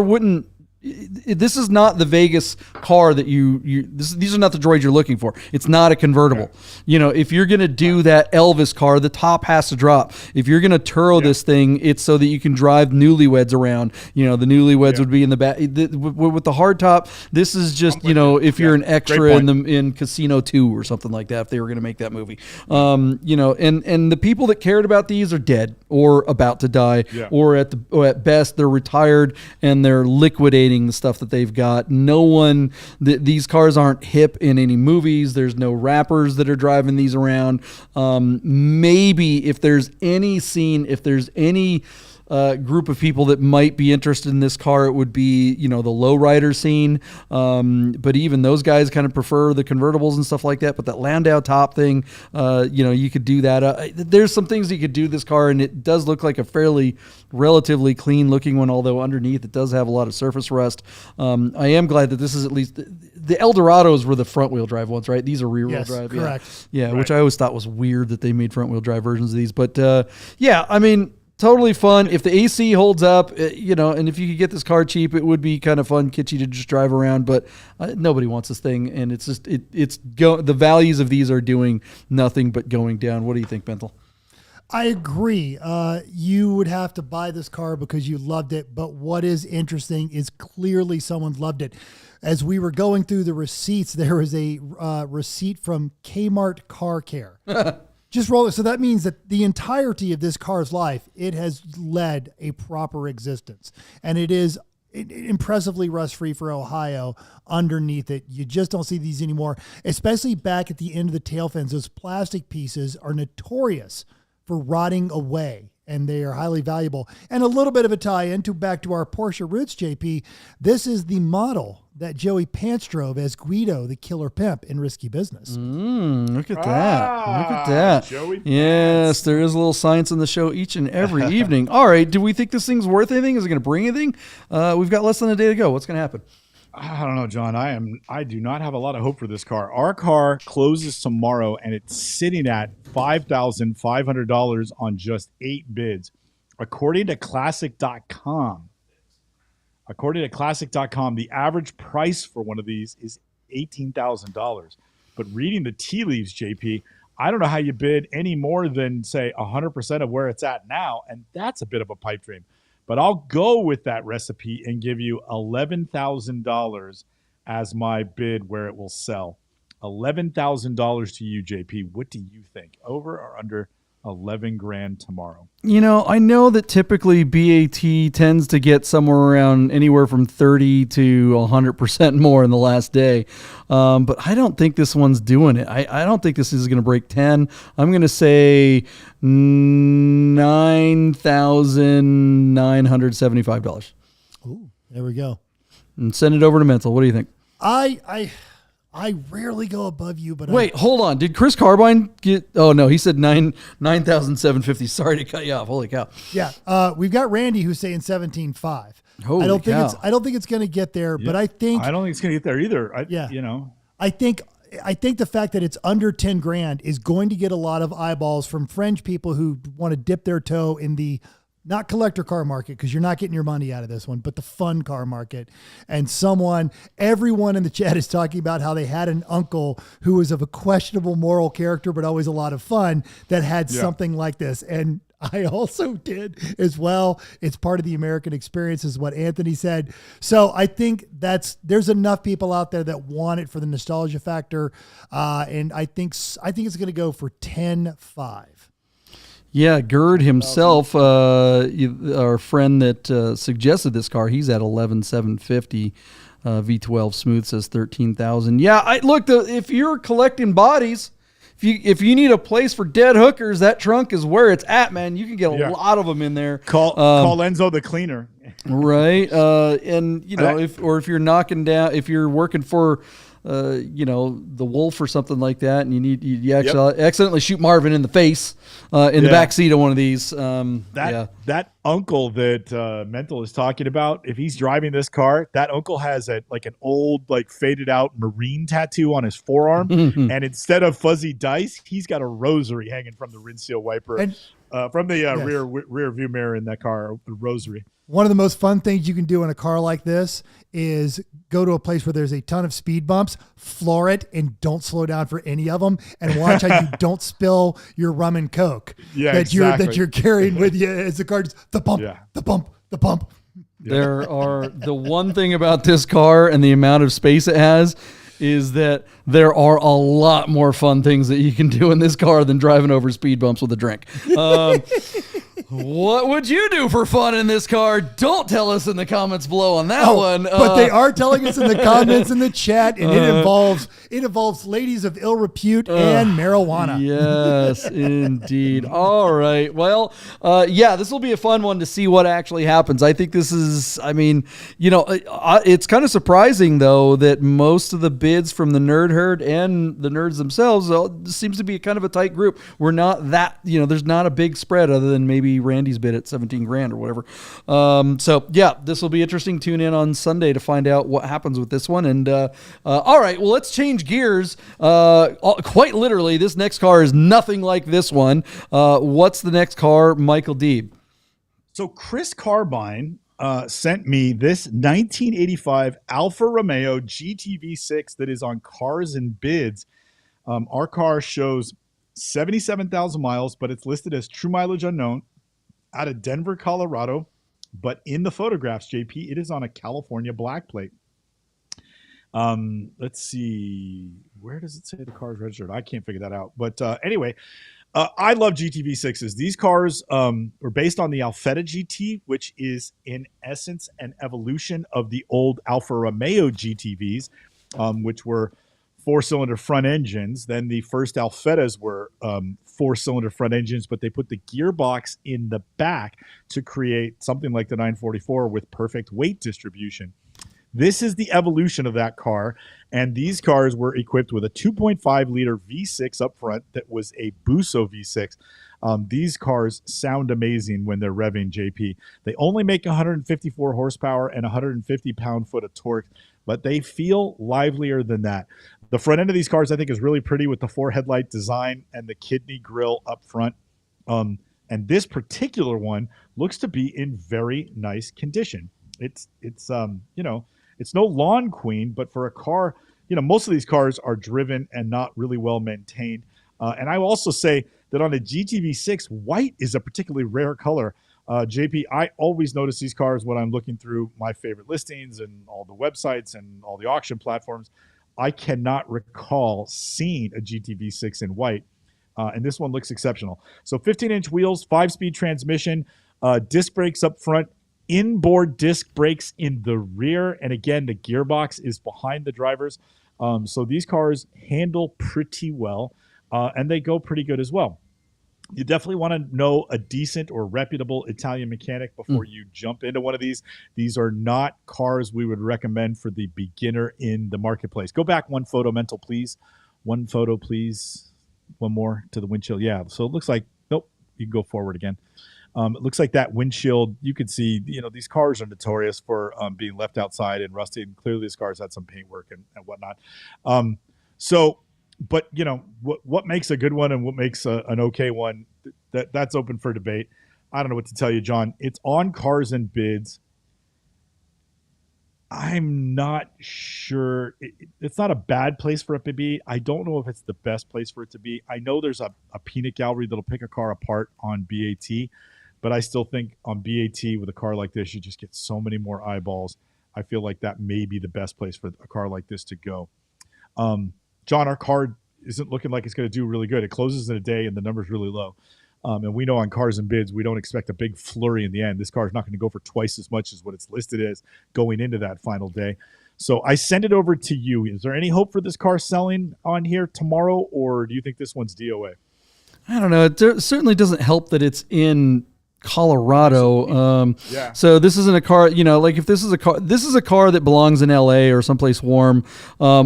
wouldn't. This is not the Vegas car that these are not the droids you're looking for. It's not a convertible. Okay. You know, if you're going to do that Elvis car, the top has to drop. If you're going to Turo this thing, it's so that you can drive newlyweds around. You know, the newlyweds would be in the back with the hard top. This is just, you know, if you're an extra in Casino 2 or something like that, if they were going to make that movie. You know, and the people that cared about these are dead or about to die, or at best they're retired and they're liquidating the stuff that they've got. No one, these cars aren't hip in any movies. There's no rappers that are driving these around. Maybe if there's any scene, if there's any group of people that might be interested in this car, it would be, the lowrider scene. But even those guys kind of prefer the convertibles and stuff like that. But that Landau top thing, you could do that. There's some things you could do this car, and it does look like a fairly relatively clean looking one, although underneath it does have a lot of surface rust. I am glad that this is at least the Eldorados were the front wheel drive ones, right? These are rear wheel drive. Correct. Yeah, Right. which I always thought was weird that they made front wheel drive versions of these. But totally fun. If the AC holds up, and if you could get this car cheap, it would be kind of fun, kitschy to just drive around. But nobody wants this thing, and it's just the values of these are doing nothing but going down. What do you think, Bentel? I agree. You would have to buy this car because you loved it. But what is interesting is clearly someone loved it. As we were going through the receipts, there was a receipt from Kmart Car Care. Just roll it. So that means that the entirety of this car's life, it has led a proper existence. And it is impressively rust-free for Ohio underneath it. You just don't see these anymore, especially back at the end of the tail fins. Those plastic pieces are notorious for rotting away, and they are highly valuable. And a little bit of a tie-in back to our Porsche roots, JP. This is the model that Joey Pants drove as Guido, the killer pimp in Risky Business. Look at that. Look at that. Joey Yes, Pants. there is a little science in the show each and every evening. All right, do we think this thing's worth anything? Is it going to bring anything? We've got less than a day to go. What's going to happen? I don't know, John. I do not have a lot of hope for this car. Our car closes tomorrow, and it's sitting at $5,500 on just 8 bids. According to Classic.com, the average price for one of these is $18,000. But reading the tea leaves, JP, I don't know how you bid any more than, say, 100% of where it's at now, and that's a bit of a pipe dream. But I'll go with that recipe and give you $11,000 as my bid where it will sell. $11,000 to you, JP. What do you think? Over or under 11 grand tomorrow? I know that typically BAT tends to get somewhere around anywhere from 30 to 100% more in the last day. But I don't think this one's doing it. I don't think this is going to break 10. I'm going to say $9,975. Ooh, there we go. And send it over to Mental. What do you think? I rarely go above you, but Wait, hold on. Did Chris Carbine get? Oh no, he said 9,750. Sorry to cut you off. Holy cow! Yeah, we've got Randy who's saying 17.5. Holy I don't cow. think it's going to get there, but I think I don't think it's going to get there either. I think the fact that it's under 10 grand is going to get a lot of eyeballs from fringe people who want to dip their toe in the not collector car market, because you're not getting your money out of this one, but the fun car market. And everyone in the chat is talking about how they had an uncle who was of a questionable moral character, but always a lot of fun, that had something like this. And I also did as well. It's part of the American experience, is what Anthony said. So I think there's enough people out there that want it for the nostalgia factor. And I think it's going to go for 10.5. Yeah, Gerd himself, our friend that suggested this car, he's at 11,750. V12 Smooth says 13,000. Yeah, look. If you're collecting bodies, if you need a place for dead hookers, that trunk is where it's at, man. You can get a lot of them in there. Call Enzo the cleaner. Right, and if you're knocking down, if you're working for the Wolf or something like that, and you actually accidentally shoot Marvin in the face in the back seat of one of these. That uncle that Mental is talking about, if he's driving this car, that uncle has an old faded out Marine tattoo on his forearm, and instead of fuzzy dice, he's got a rosary hanging from the rindshield wiper, from the rear view mirror in that car, a rosary. One of the most fun things you can do in a car like this is go to a place where there's a ton of speed bumps, floor it, and don't slow down for any of them, and watch how you don't spill your rum and coke that you're carrying with you as the car just the pump. The one thing about this car and the amount of space it has is that there are a lot more fun things that you can do in this car than driving over speed bumps with a drink. What would you do for fun in this car? Don't tell us in the comments below on that one. But they are telling us in the comments in the chat, and it involves ladies of ill repute and marijuana. Yes, indeed. All right. Well, this will be a fun one to see what actually happens. I think this is, it's kind of surprising, though, that most of the bids from the nerd herd and the nerds themselves seems to be kind of a tight group. We're not that, there's not a big spread other than maybe Randy's bid at 17 grand or whatever. This will be interesting. Tune in on Sunday to find out what happens with this one. And all right, well, let's change gears. Quite literally, this next car is nothing like this one. What's the next car, Michael Deeb? So Chris Carbine sent me this 1985 Alfa Romeo GTV6 that is on Cars and Bids. Our car shows 77,000 miles, but it's listed as true mileage unknown, out of Denver, Colorado. But in the photographs, JP, it is on a California black plate. Let's see. Where does it say the car is registered? I can't figure that out. But anyway, I love GTV6s. These cars were based on the Alfetta GT, which is in essence an evolution of the old Alfa Romeo GTVs, which were four-cylinder front engines. Then the first Alfettas were four-cylinder front engines, but they put the gearbox in the back to create something like the 944 with perfect weight distribution. This is the evolution of that car, and these cars were equipped with a 2.5-liter V6 up front that was a Busso V6. These cars sound amazing when they're revving, JP. They only make 154 horsepower and 150 pound-foot of torque, but they feel livelier than that. The front end of these cars, I think, is really pretty with the four headlight design and the kidney grille up front. And this particular one looks to be in very nice condition. It's no lawn queen, but for a car, most of these cars are driven and not really well maintained. And I will also say that on a GTV6, white is a particularly rare color. JP, I always notice these cars when I'm looking through my favorite listings and all the websites and all the auction platforms. I cannot recall seeing a GTV6 in white, and this one looks exceptional. So 15-inch wheels, 5-speed transmission, disc brakes up front, inboard disc brakes in the rear, and again, the gearbox is behind the drivers. So these cars handle pretty well, and they go pretty good as well. You definitely want to know a decent or reputable Italian mechanic before you jump into one of these. These are not cars we would recommend for the beginner in the marketplace. Go back one photo, mental, please. One photo, please. One more to the windshield. Yeah, so it looks like, nope, you can go forward again. It looks like that windshield, you can see, these cars are notorious for being left outside and rusted. And clearly this car's had some paint work and whatnot. But what makes a good one and what makes an okay one, that's open for debate. I don't know what to tell you, John. It's on Cars and Bids. I'm not sure. It's not a bad place for it to be. I don't know if it's the best place for it to be. I know there's a peanut gallery that'll pick a car apart on BAT, but I still think on BAT with a car like this, you just get so many more eyeballs. I feel like that may be the best place for a car like this to go. John, our car isn't looking like it's going to do really good. It closes in a day and the number's really low. And we know on Cars and Bids, we don't expect a big flurry in the end. This car is not going to go for twice as much as what it's listed as going into that final day. So I send it over to you. Is there any hope for this car selling on here tomorrow, or do you think this one's DOA? I don't know. It certainly doesn't help that it's in Colorado. So this isn't a car, like if this is a car that belongs in LA or someplace warm. I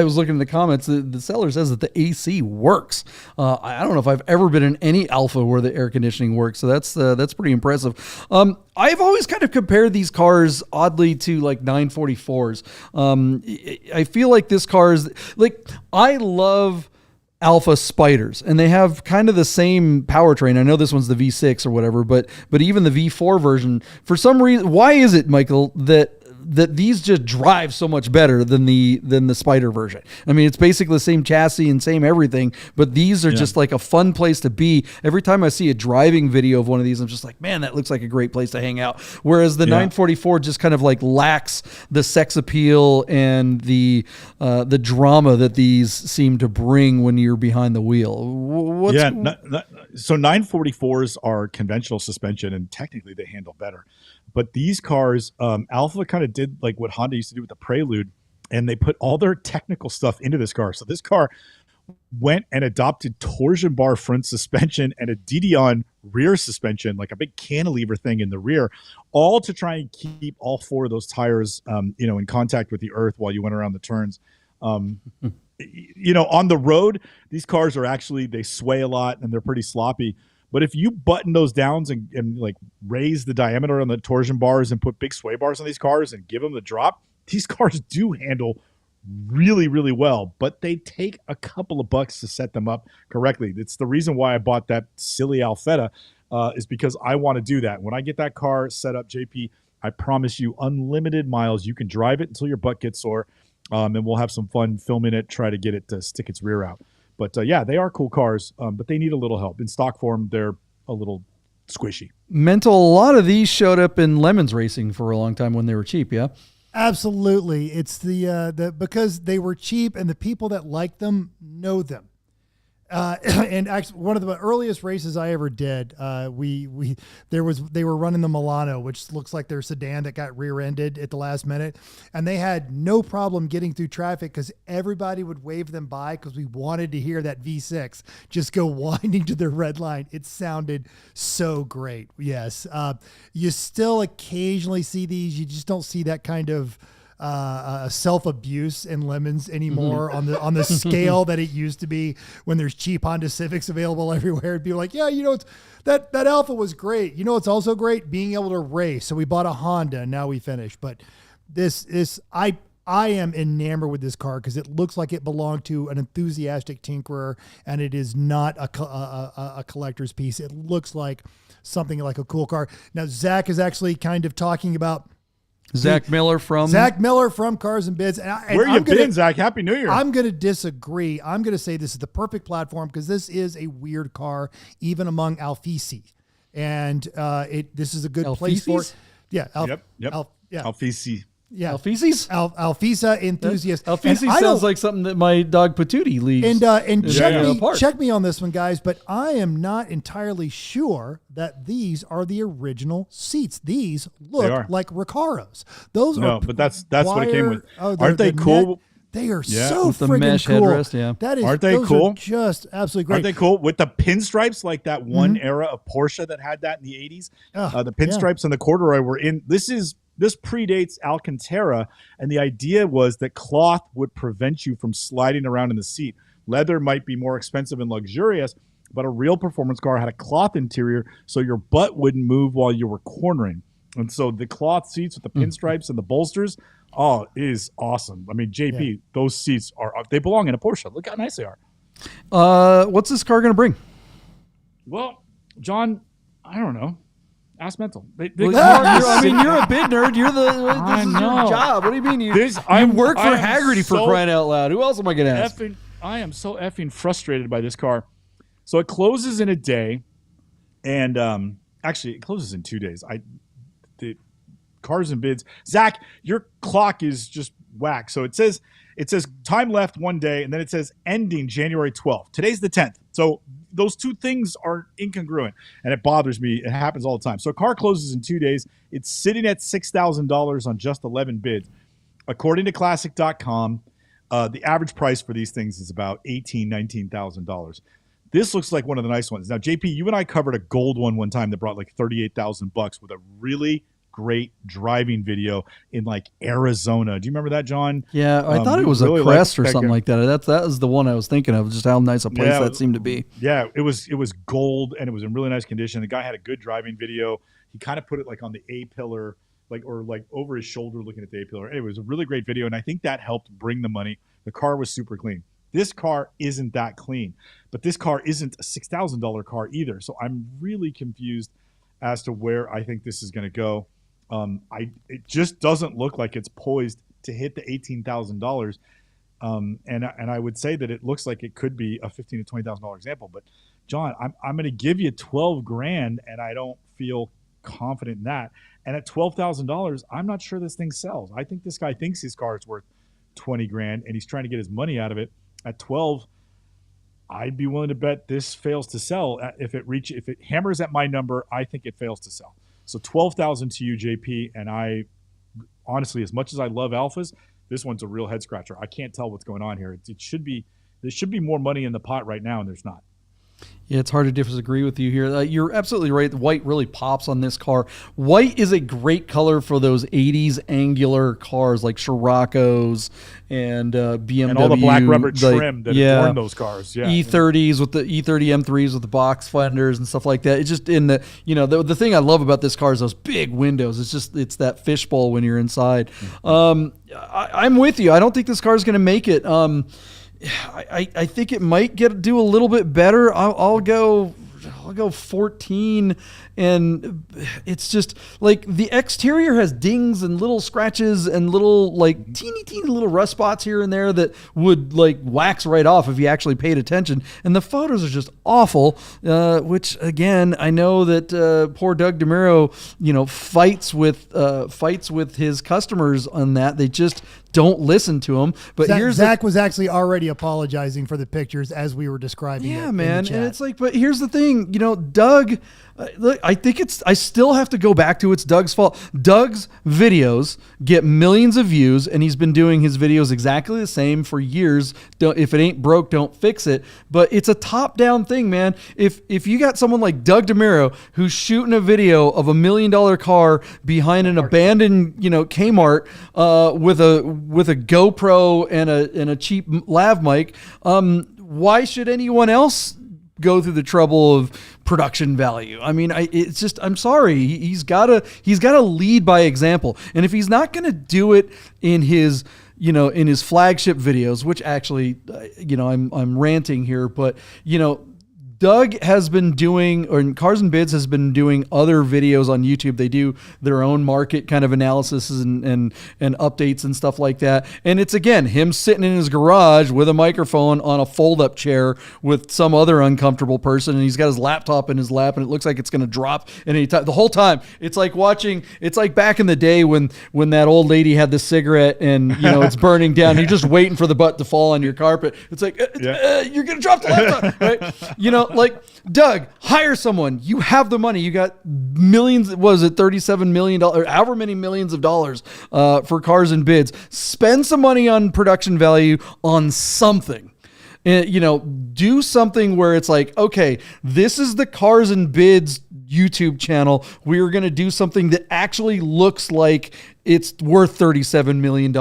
was looking in the comments, the seller says that the AC works. I don't know if I've ever been in any Alfa where the air conditioning works. So that's pretty impressive. I've always kind of compared these cars oddly to like 944s. I feel like this car is like, I love Alfa Spiders, and they have kind of the same powertrain. I know this one's the V6 or whatever, but even the V4 version, for some reason, why is it, Michael, that these just drive so much better than the Spider version? I mean, it's basically the same chassis and same everything, but these are just like a fun place to be. Every time I see a driving video of one of these, I'm just like, man, that looks like a great place to hang out. Whereas the 944 just kind of like lacks the sex appeal and the drama that these seem to bring when you're behind the wheel. So 944s are conventional suspension, and technically they handle better. But these cars, Alfa kind of did like what Honda used to do with the Prelude, and they put all their technical stuff into this car. So this car went and adopted torsion bar front suspension and a DD-on rear suspension, like a big cantilever thing in the rear, all to try and keep all four of those tires, in contact with the earth while you went around the turns. On the road, these cars are actually, they sway a lot and they're pretty sloppy. But if you button those downs and like raise the diameter on the torsion bars and put big sway bars on these cars and give them the drop, these cars do handle really, really well, but they take a couple of bucks to set them up correctly. It's the reason why I bought that silly Alfetta, is because I want to do that. When I get that car set up, JP, I promise you unlimited miles. You can drive it until your butt gets sore, and we'll have some fun filming it, try to get it to stick its rear out. But yeah, they are cool cars, but they need a little help. In stock form, they're a little squishy. Mental, a lot of these showed up in Lemons Racing for a long time when they were cheap, yeah? Absolutely. It's the because they were cheap and the people that like them know them. And actually, one of the earliest races I ever did, they were running the Milano, which looks like their sedan that got rear-ended at the last minute, and they had no problem getting through traffic because everybody would wave them by because we wanted to hear that V6 just go winding to the red line. It sounded so great. Yes, you still occasionally see these. You just don't see that kind of self-abuse in Lemons anymore on the scale that it used to be when there's cheap Honda Civics available everywhere. It'd be like, yeah, it's that Alfa was great. It's also great being able to race. So we bought a Honda and now we finished. But I am enamored with this car because it looks like it belonged to an enthusiastic tinkerer and it is not a collector's piece. It looks like something like a cool car. Now, Zach is actually kind of talking about Zach Miller from Cars and Bids. Where you been, Zach? Happy New Year. I'm going to disagree. I'm going to say this is the perfect platform because this is a weird car, even among Alfisi. And this is a good place for it. Yeah. Yep. Alfisi. Yeah. Alfisis? Alfisa enthusiast. Alfisi sounds like something that my dog Patootie leaves. And check me on this one, guys, but I am not entirely sure that these are the original seats. These look like Recaros. But that's what it came with. Aren't they cool? They are so with the freaking mesh cool. headrest, yeah. Aren't they cool? Just absolutely great. Aren't they cool with the pinstripes, like that one era of Porsche that had that in the 80s? The pinstripes and the corduroy were in. This predates Alcantara, and the idea was that cloth would prevent you from sliding around in the seat. Leather might be more expensive and luxurious, but a real performance car had a cloth interior so your butt wouldn't move while you were cornering. And so the cloth seats with the pinstripes and the bolsters, is awesome. I mean, JP, those seats they belong in a Porsche. Look how nice they are. What's this car going to bring? Well, John, I don't know. Ask Mental. You're a bid nerd. This is your job. What do you mean? You work for Haggerty for crying out loud. Who else am I going to ask? I am so effing frustrated by this car. So it closes in a day, and actually it closes in 2 days. The Cars and Bids. Zach, your clock is just whack. So it says time left 1 day, and then it says ending January 12th. Today's the 10th. So those two things are incongruent, and it bothers me. It happens all the time. So a car closes in 2 days. It's sitting at $6,000 on just 11 bids. According to Classic.com, the average price for these things is about $18,000, $19,000. This looks like one of the nice ones. Now, JP, you and I covered a gold one time that brought like $38,000 with a really great driving video in like Arizona. Do you remember that, John? Yeah, I thought it was really a Crest or something like that. That was the one I was thinking of, just how nice a place that seemed to be. Yeah, it was gold and it was in really nice condition. The guy had a good driving video. He kind of put it like on the A-pillar, or over his shoulder looking at the A-pillar. Anyway, it was a really great video, and I think that helped bring the money. The car was super clean. This car isn't that clean, but this car isn't a $6,000 car either. So I'm really confused as to where I think this is going to go. It just doesn't look like it's poised to hit the $18,000. And I would say that it looks like it could be a $15,000 to $20,000 example. But John, I'm going to give you $12,000, and I don't feel confident in that. And at $12,000, I'm not sure this thing sells. I think this guy thinks his car is worth $20,000, and he's trying to get his money out of it. At 12, I'd be willing to bet this fails to sell. If it hammers at my number, I think it fails to sell. So 12,000 to you, JP. And I honestly, as much as I love Alphas, this one's a real head scratcher. I can't tell what's going on here. There should be more money in the pot right now, and there's not. Yeah, it's hard to disagree with you here. You're absolutely right. The white really pops on this car. White is a great color for those 80s angular cars like Scirocco's and BMW. And all the black rubber trim that adorn those cars. Yeah. E30s with the E30 M3s with the box fenders and stuff like that. It's just in the, the thing I love about this car is those big windows. It's that fishbowl when you're inside. I'm with you. I don't think this car is going to make it. I think it might do a little bit better. I'll go 14, and it's just like the exterior has dings and little scratches and little like teeny little rust spots here and there that would like wax right off if you actually paid attention. And the photos are just awful, which again, I know that poor Doug DeMuro, fights with his customers on that. They just don't listen to him. But Zach was actually already apologizing for the pictures as we were describing. Yeah, man. And it's like, but here's the thing, Doug, look, I still have to go back to it's Doug's fault. Doug's videos get millions of views, and he's been doing his videos exactly the same for years. If it ain't broke, don't fix it. But it's a top-down thing, man. If you got someone like Doug DeMuro who's shooting a video of $1 million car behind an abandoned, Kmart with a GoPro and a cheap lav mic, why should anyone else go through the trouble of production value? I mean, I'm sorry. He's got to lead by example. And if he's not going to do it in his, in his flagship videos, which actually, I'm ranting here, but, Doug has been doing, or Cars and Bids has been doing other videos on YouTube. They do their own market kind of analysis and updates and stuff like that. And it's, again, him sitting in his garage with a microphone on a fold-up chair with some other uncomfortable person, and he's got his laptop in his lap, and it looks like it's going to drop any time. The whole time, it's like back in the day when that old lady had the cigarette and, it's burning down. You're just waiting for the butt to fall on your carpet. It's like, you're going to drop the laptop, right? Like, Doug, hire someone. You have the money. You got millions. Was it $37 million? However many millions of dollars for Cars and Bids. Spend some money on production value on something. And, do something where it's like, okay, this is the Cars and Bids YouTube channel. We're going to do something that actually looks like it's worth $37 million.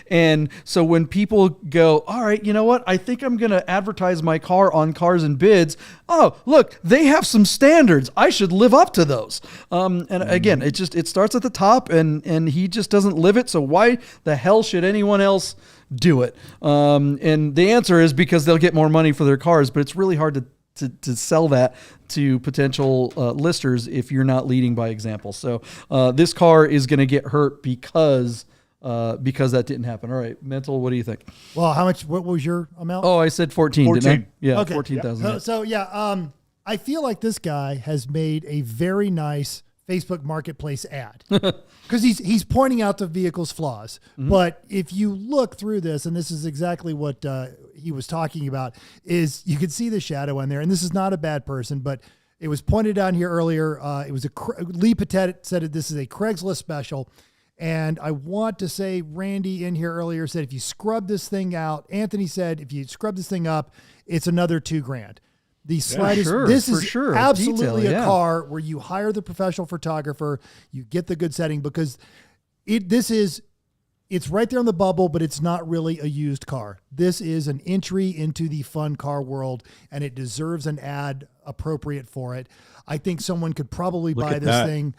And so when people go, all right, you know what? I think I'm going to advertise my car on Cars and Bids. Oh, look, they have some standards. I should live up to those. And again, it starts at the top and he just doesn't live it. So why the hell should anyone else do it? And the answer is because they'll get more money for their cars, but it's really hard to sell that to potential listers if you're not leading by example. So this car is going to get hurt because that didn't happen. All right, Mental, what do you think? Well, what was your amount? Oh, I said 14. Didn't I? Yeah, okay. 14,000. Yeah. So I feel like this guy has made a very nice Facebook Marketplace ad because he's pointing out the vehicle's flaws. Mm-hmm. But if you look through this, and this is exactly what he was talking about, is you can see the shadow on there. And this is not a bad person, but it was pointed out here earlier. It was Lee Patet said this is a Craigslist special. And I want to say Randy in here earlier said if you scrub this thing out, Anthony said if you scrub this thing up, it's another $2,000. The slightest, this is absolutely a car where you hire the professional photographer, you get the good setting because it's right there on the bubble, but it's not really a used car. This is an entry into the fun car world, and it deserves an ad appropriate for it. I think someone could probably buy this thing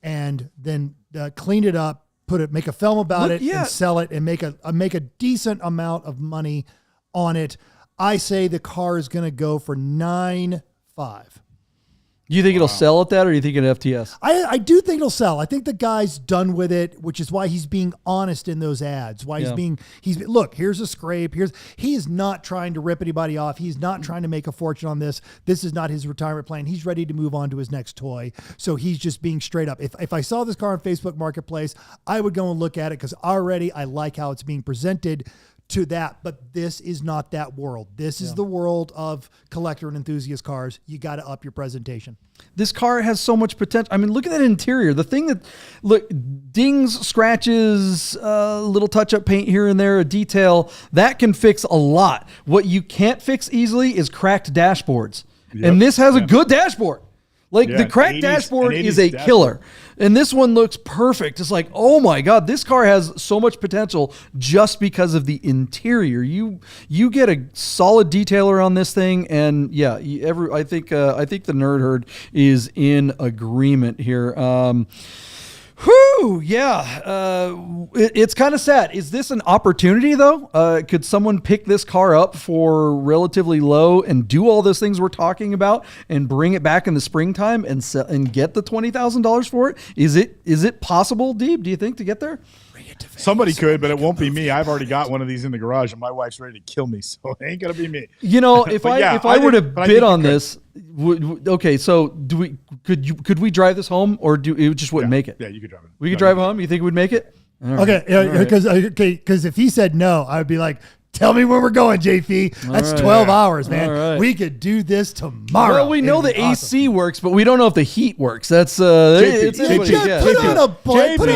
and then clean it up, make a film about it, and sell it, and make a decent amount of money on it. I say the car is going to go for $9,500. Do you think it'll sell at that, or do you think an FTS? I do think it'll sell. I think the guy's done with it, which is why he's being honest in those ads. Why look, here's a scrape. He is not trying to rip anybody off. He's not trying to make a fortune on this. This is not his retirement plan. He's ready to move on to his next toy. So he's just being straight up. If I saw this car on Facebook Marketplace, I would go and look at it because already I like how it's being presented to that, but this is not that world. This is the world of collector and enthusiast cars. You got to up your presentation. This car has so much potential. I mean, look at that interior. The thing that, look, dings, scratches, little touch-up paint here and there, a detail, that can fix a lot. What you can't fix easily is cracked dashboards. Yep. And this has a good dashboard. Like the cracked dashboard is a killer. And this one looks perfect. It's like, oh my God, this car has so much potential just because of the interior. You get a solid detailer on this thing, and yeah, I think the nerd herd is in agreement here. Whew, yeah. It's kind of sad. Is this an opportunity though? Could someone pick this car up for relatively low and do all those things we're talking about and bring it back in the springtime and sell, and get the $20,000 for it? Is it possible, Deeb? Do you think, to get there? Somebody could, but it won't be me. I've already got one of these in the garage, and my wife's ready to kill me, so it ain't gonna be me. You know, if I were to bid on this, okay. So could we drive this home, or it just wouldn't make it? Yeah, you could drive it. We could drive it home. You think it would make it? Because if he said no, I would be like, tell me where we're going, JP. That's 12 hours, man. Right. We could do this tomorrow. Well, we know the AC works, but we don't know if the heat works. That's Put on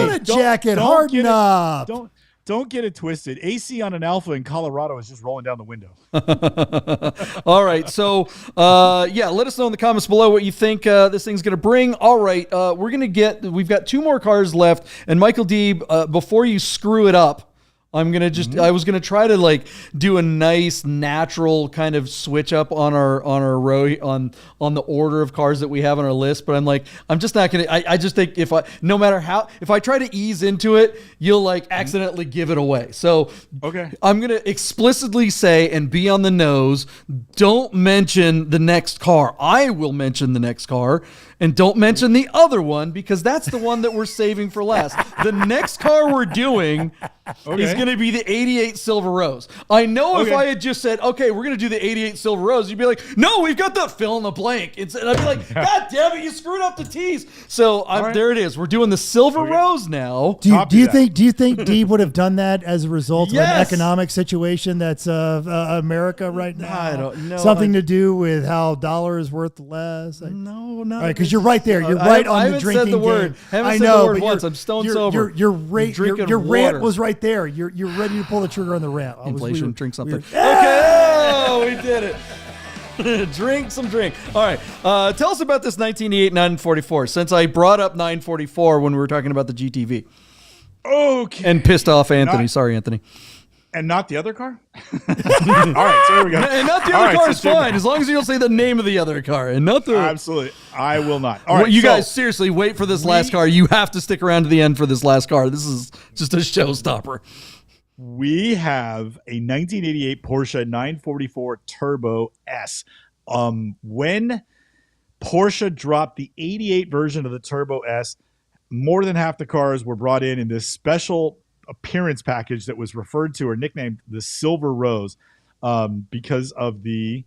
a jacket, harden up. Don't get it twisted. AC on an Alfa in Colorado is just rolling down the window. All right. So, let us know in the comments below what you think this thing's going to bring. All right. We've got 2 more cars left. And Michael Deeb, before you screw it up, I was going to try to do a nice natural kind of switch up on our row on the order of cars that we have on our list. But I'm just not going to, I just think if I try to ease into it, you'll accidentally give it away. So okay, I'm going to explicitly say and be on the nose, don't mention the next car. I will mention the next car. And don't mention the other one, because that's the one that we're saving for last. The next car we're doing is going to be the 88 Silver Rose. I know if I had just said, okay, we're going to do the 88 Silver Rose, you'd be like, no, we've got the fill in the blank. And I'd be like, God damn it, you screwed up the T's. So there it is. We're doing the Silver Rose now. Do you think Deeb would have done that as a result of an economic situation that's America right now? I don't know. Something to do with how dollar is worth less? No. All right, because you're right there. You're right on the drinking game. I know, said the word once. I'm stone sober. Your rant was right there. You're ready to pull the trigger on the rant. Inflation, drink something. Okay, we did it. Drink some drink. All right. Tell us about this 1988 944, since I brought up 944 when we were talking about the GTV. Okay. And pissed off Anthony. Sorry, Anthony. And not the other car? All right, so here we go. And not the other car is fine, as long as you don't say the name of the other car. And not the... Absolutely. I will not. All right, you guys, seriously, wait for this last car. You have to stick around to the end for this last car. This is just a showstopper. We have a 1988 Porsche 944 Turbo S. When Porsche dropped the 88 version of the Turbo S, more than half the cars were brought in this special appearance package that was referred to or nicknamed the Silver Rose because of the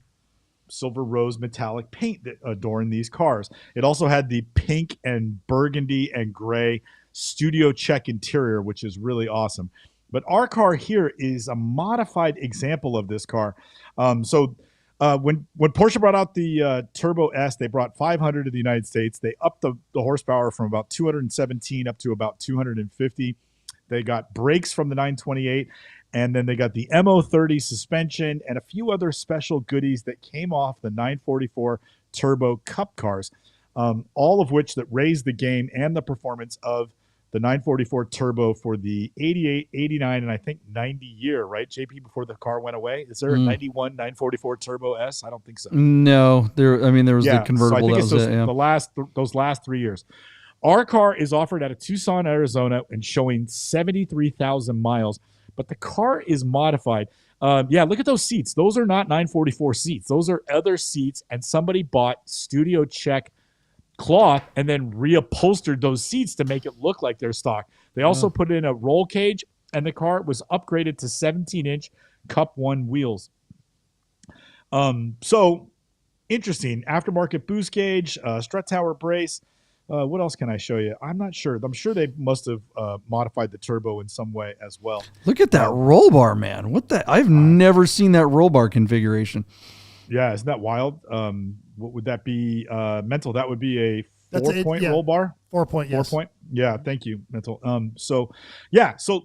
Silver Rose metallic paint that adorned these cars. It also had the pink and burgundy and gray studio check interior, which is really awesome. But our car here is a modified example of this car. When Porsche brought out the Turbo S, they brought 500 to the United States. They upped the horsepower from about 217 up to about 250. They got brakes from the 928, and then they got the MO30 suspension and a few other special goodies that came off the 944 Turbo Cup cars, all of which that raised the game and the performance of the 944 Turbo for the 88, 89, and I think 90 year, right, JP, before the car went away? Is there a 91 944 Turbo S? I don't think so. No, there was the convertible. So I think it's those last 3 years. Our car is offered out of Tucson, Arizona, and showing 73,000 miles, but the car is modified. Look at those seats. Those are not 944 seats. Those are other seats, and somebody bought studio check cloth and then reupholstered those seats to make it look like they're stock. They also put in a roll cage, and the car was upgraded to 17-inch Cup 1 wheels. So interesting. Aftermarket boost cage, strut tower brace. What else can I show you? I'm not sure. I'm sure they must have modified the turbo in some way as well. Look at that roll bar, man. What the? I've never seen that roll bar configuration. Yeah, isn't that wild? What would that be? Mental, that would be a 4-point roll bar? 4-point, yes. 4-point? Yeah, thank you, Mental. So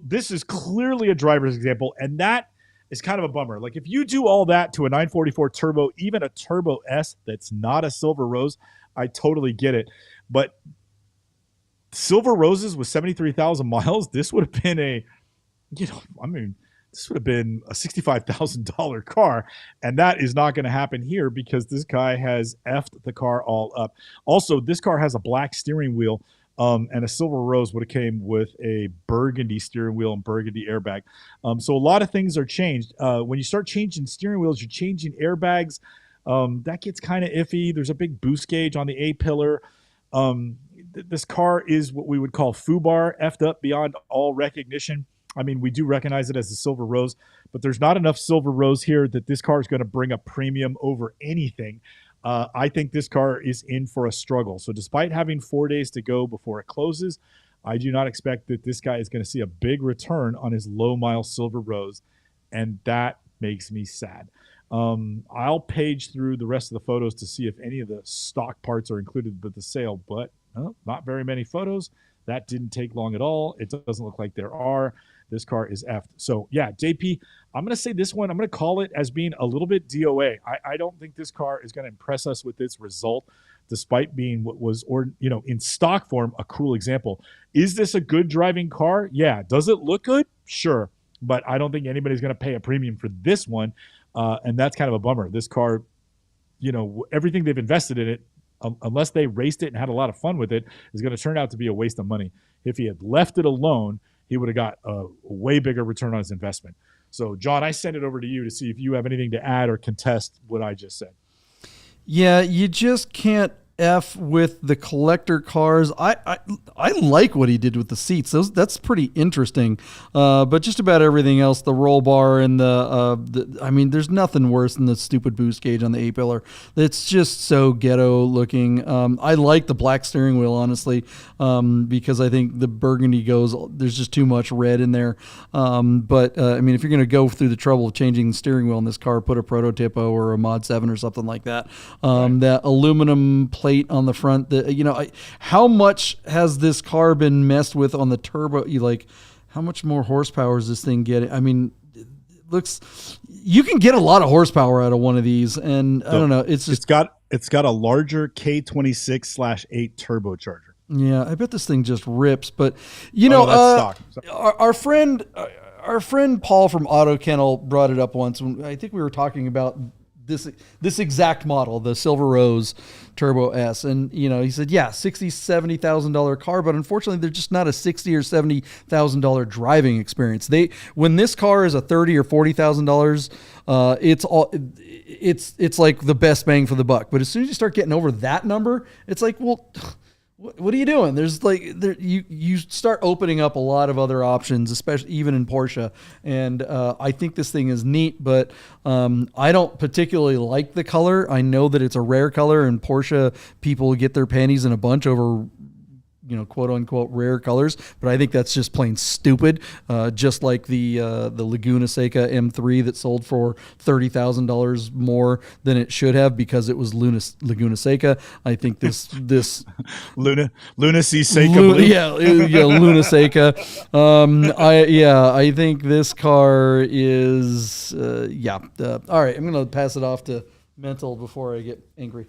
this is clearly a driver's example, and that is kind of a bummer. Like, if you do all that to a 944 turbo, even a Turbo S that's not a Silver Rose, I totally get it. But Silver Roses with 73,000 miles, this would have been this would have been a $65,000 car, and that is not going to happen here because this guy has effed the car all up. Also, this car has a black steering wheel, and a Silver Rose would have came with a burgundy steering wheel and burgundy airbag. So a lot of things are changed. When you start changing steering wheels, you're changing airbags. That gets kind of iffy. There's a big boost gauge on the A-pillar. This car is what we would call FUBAR, effed up beyond all recognition. I mean, we do recognize it as a Silver Rose, but there's not enough Silver Rose here that this car is going to bring a premium over anything. I think this car is in for a struggle. So despite having 4 days to go before it closes, I do not expect that this guy is going to see a big return on his low-mile Silver Rose, and that makes me sad. I'll page through the rest of the photos to see if any of the stock parts are included with the sale, but not very many photos. That didn't take long at all. It doesn't look like there are. This car is effed. So, yeah, JP, I'm going to say this one, I'm going to call it as being a little bit DOA. I don't think this car is going to impress us with its result, despite being what was, in stock form, a cool example. Is this a good driving car? Yeah. Does it look good? Sure. But I don't think anybody's going to pay a premium for this one. And that's kind of a bummer. This car, everything they've invested in it, unless they raced it and had a lot of fun with it, is going to turn out to be a waste of money. If he had left it alone, he would have got a way bigger return on his investment. So, John, I send it over to you to see if you have anything to add or contest what I just said. Yeah, you just can't F with the collector cars. I like what he did with the seats. That's pretty interesting. But just about everything else, the roll bar and there's nothing worse than the stupid boost gauge on the A-pillar. It's just so ghetto looking. I like the black steering wheel, honestly, because I think the burgundy there's just too much red in there. But if you're going to go through the trouble of changing the steering wheel in this car, put a Prototypo or a Mod 7 or something like that. Right. That aluminum plate on the front, how much has this car been messed with on the turbo? How much more horsepower is this thing getting? I mean, you can get a lot of horsepower out of one of these, and I don't know. It's got a larger K26/8 turbocharger. Yeah, I bet this thing just rips. But that's stock. Our friend Paul from Auto Kennel brought it up once. I think we were talking about this exact model, the Silver Rose Turbo S. And, he said, yeah, $60,000, $70,000 car, but unfortunately they're just not a $60,000 or $70,000 driving experience. When this car is a $30,000 or $40,000, it's like the best bang for the buck. But as soon as you start getting over that number, it's like, well, what are you doing? You start opening up a lot of other options, especially even in Porsche. And I think this thing is neat, but I don't particularly like the color. I know that it's a rare color, and Porsche people get their panties in a bunch over quote unquote rare colors, but I think that's just plain stupid. Just like the Laguna Seca M3 that sold for $30,000 more than it should have because it was Laguna Seca. I think this Luna Seca blue. Yeah, Luna Seca. I think this car is all right. I'm gonna pass it off to Mental before I get angry.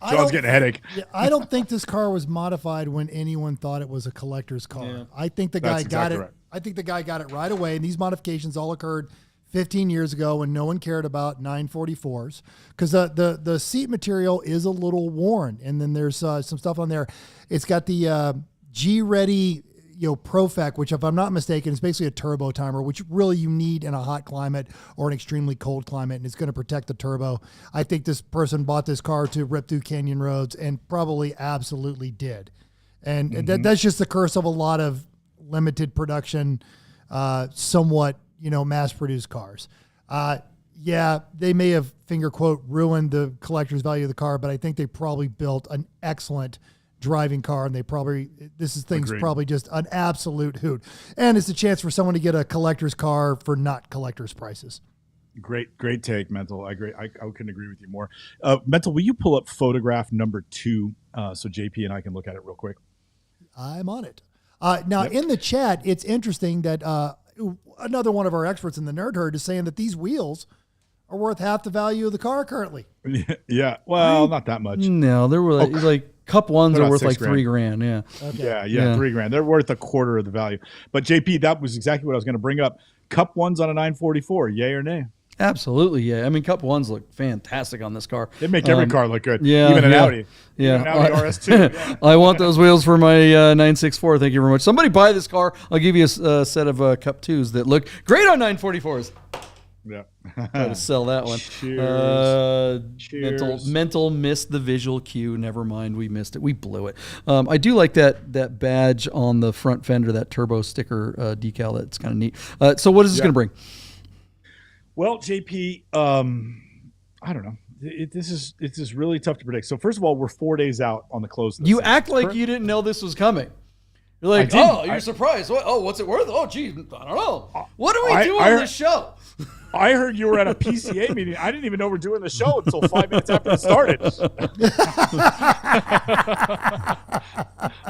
John's getting a headache. Yeah, I don't think this car was modified when anyone thought it was a collector's car. Yeah. I think the guy got it. Right. I think the guy got it right away. And these modifications all occurred 15 years ago when no one cared about 944s because the seat material is a little worn. And then there's some stuff on there. It's got the G-Ready Profec, which if I'm not mistaken is basically a turbo timer, which really you need in a hot climate or an extremely cold climate, and it's going to protect the turbo. I think this person bought this car to rip through canyon roads and probably absolutely did. And that's just the curse of a lot of limited production, somewhat, mass-produced cars. They may have, finger quote, ruined the collector's value of the car, but I think they probably built an excellent driving car, and this thing's Agreed. probably just an absolute hoot. And it's a chance for someone to get a collector's car for not collector's prices. Great take, Mental. I agree. I couldn't agree with you more. Mental, will you pull up photograph number 2 so JP and I can look at it real quick? I'm on it. Now, in the chat, it's interesting that another one of our experts in the Nerd Herd is saying that these wheels are worth half the value of the car currently. Yeah. Well, not that much. No, there were like Cup 1s are worth like $3,000. Yeah. Okay. Yeah, $3,000. They're worth a quarter of the value. But JP, that was exactly what I was going to bring up. Cup 1s on a 944, yay or nay? Absolutely, yeah. I mean, Cup 1s look fantastic on this car. They make every car look good. Yeah, even an Audi. Yeah, Even an Audi RS2. Yeah. I want those wheels for my 964. Thank you very much. Somebody buy this car. I'll give you a set of Cup 2s that look great on 944s. Yeah. Try to sell that one. Cheers. Mental missed the visual cue. Never mind, we missed it. We blew it. I do like that badge on the front fender, that turbo sticker decal. That's kind of neat. So what is this going to bring? Well, JP, I don't know. This is really tough to predict. So first of all, we're 4 days out on the close. You act like you didn't know this was coming. You're like, oh, you're surprised. What? Oh, what's it worth? Oh, geez, I don't know. What do we do on this show? I heard you were at a PCA meeting. I didn't even know we're doing the show until 5 minutes after it started.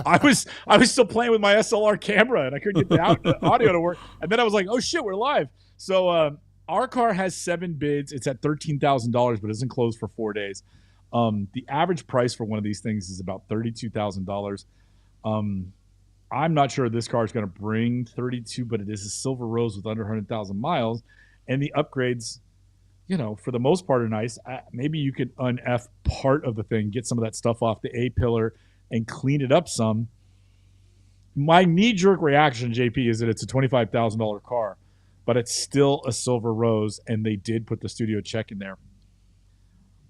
I was still playing with my SLR camera, and I couldn't get the audio to work. And then I was like, oh, shit, we're live. So our car has 7 bids. It's at $13,000, but isn't closed for 4 days. The average price for one of these things is about $32,000. I'm not sure this car is going to bring 32, but it is a silver rose with under 100,000 miles. And the upgrades, for the most part are nice. Maybe you could un-F part of the thing, get some of that stuff off the A-pillar and clean it up some. My knee-jerk reaction, JP, is that it's a $25,000 car, but it's still a silver rose, and they did put the studio check in there.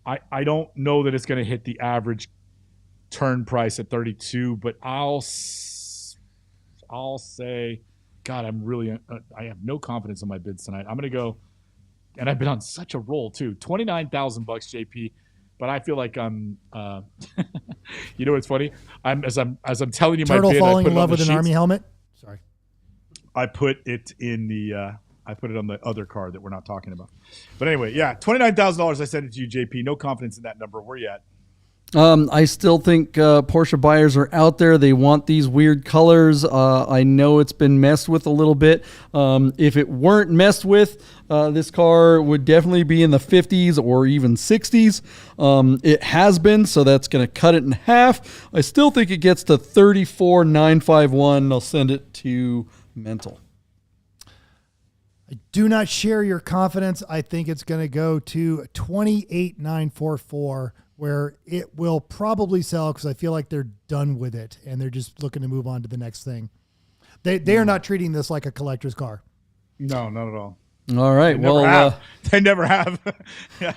I don't know that it's going to hit the average turn price at 32, but I'll say, God, I have no confidence in my bids tonight. I'm going to go, and I've been on such a roll too. $29,000, JP, but I feel like I'm. You know what's funny? As I'm telling you, Turtle my bid, falling in love with an army helmet. Sorry, I put it in the. I put it on the other car that we're not talking about. But anyway, yeah, $29,000. I said it to you, JP. No confidence in that number. Where you at? I still think Porsche buyers are out there. They want these weird colors. I know it's been messed with a little bit. If it weren't messed with, this car would definitely be in the 50s or even 60s. It has been, so that's going to cut it in half. I still think it gets to 34,951. I'll send it to Mental. I do not share your confidence. I think it's going to go to 28,944. Where it will probably sell because I feel like they're done with it and they're just looking to move on to the next thing. They are not treating this like a collector's car. No, not at all. All right. They never have. Yeah.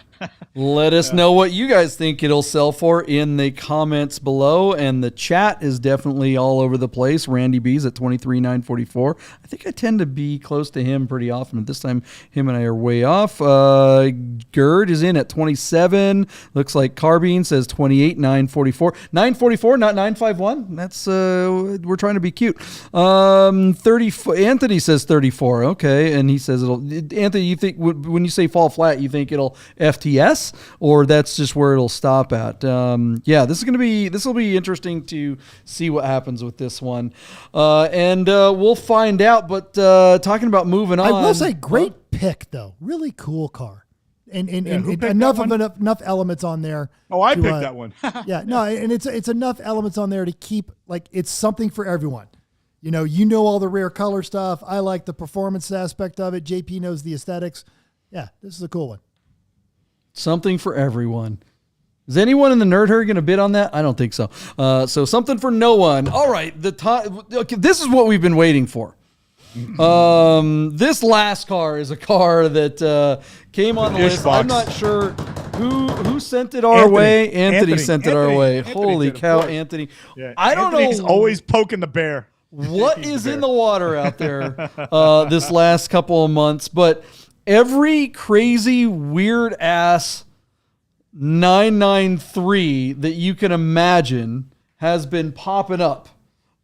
Let us know what you guys think it'll sell for in the comments below. And the chat is definitely all over the place. Randy B's at 23,944. I think I tend to be close to him pretty often. But this time, him and I are way off. Gerd is in at 27. Looks like Carbine says 28,944. 944, not 951. That's we're trying to be cute. 34. Anthony says 34. Okay, and he says it'll. Anthony, you think when you say fall flat, you think it'll FTS, or that's just where it'll stop at? Yeah, this will be interesting to see what happens with this one, and we'll find out. But talking about moving on, I will say, great pick though, really cool car, and enough elements on there. Oh, I picked that one. Yeah, no, and it's enough elements on there to keep it's something for everyone. You know all the rare color stuff. I like the performance aspect of it. JP knows the aesthetics. Yeah, this is a cool one. Something for everyone. Is anyone in the Nerd Herd going to bid on that? I don't think so. So something for no one. All right, okay, this is what we've been waiting for. This last car is a car that came on the list. Box. I'm not sure who sent it our way. Anthony sent it our way. Holy cow, Anthony. Yeah, I don't know. Anthony's always poking the bear. What is in the water out there this last couple of months, but every crazy, weird-ass 993 that you can imagine has been popping up.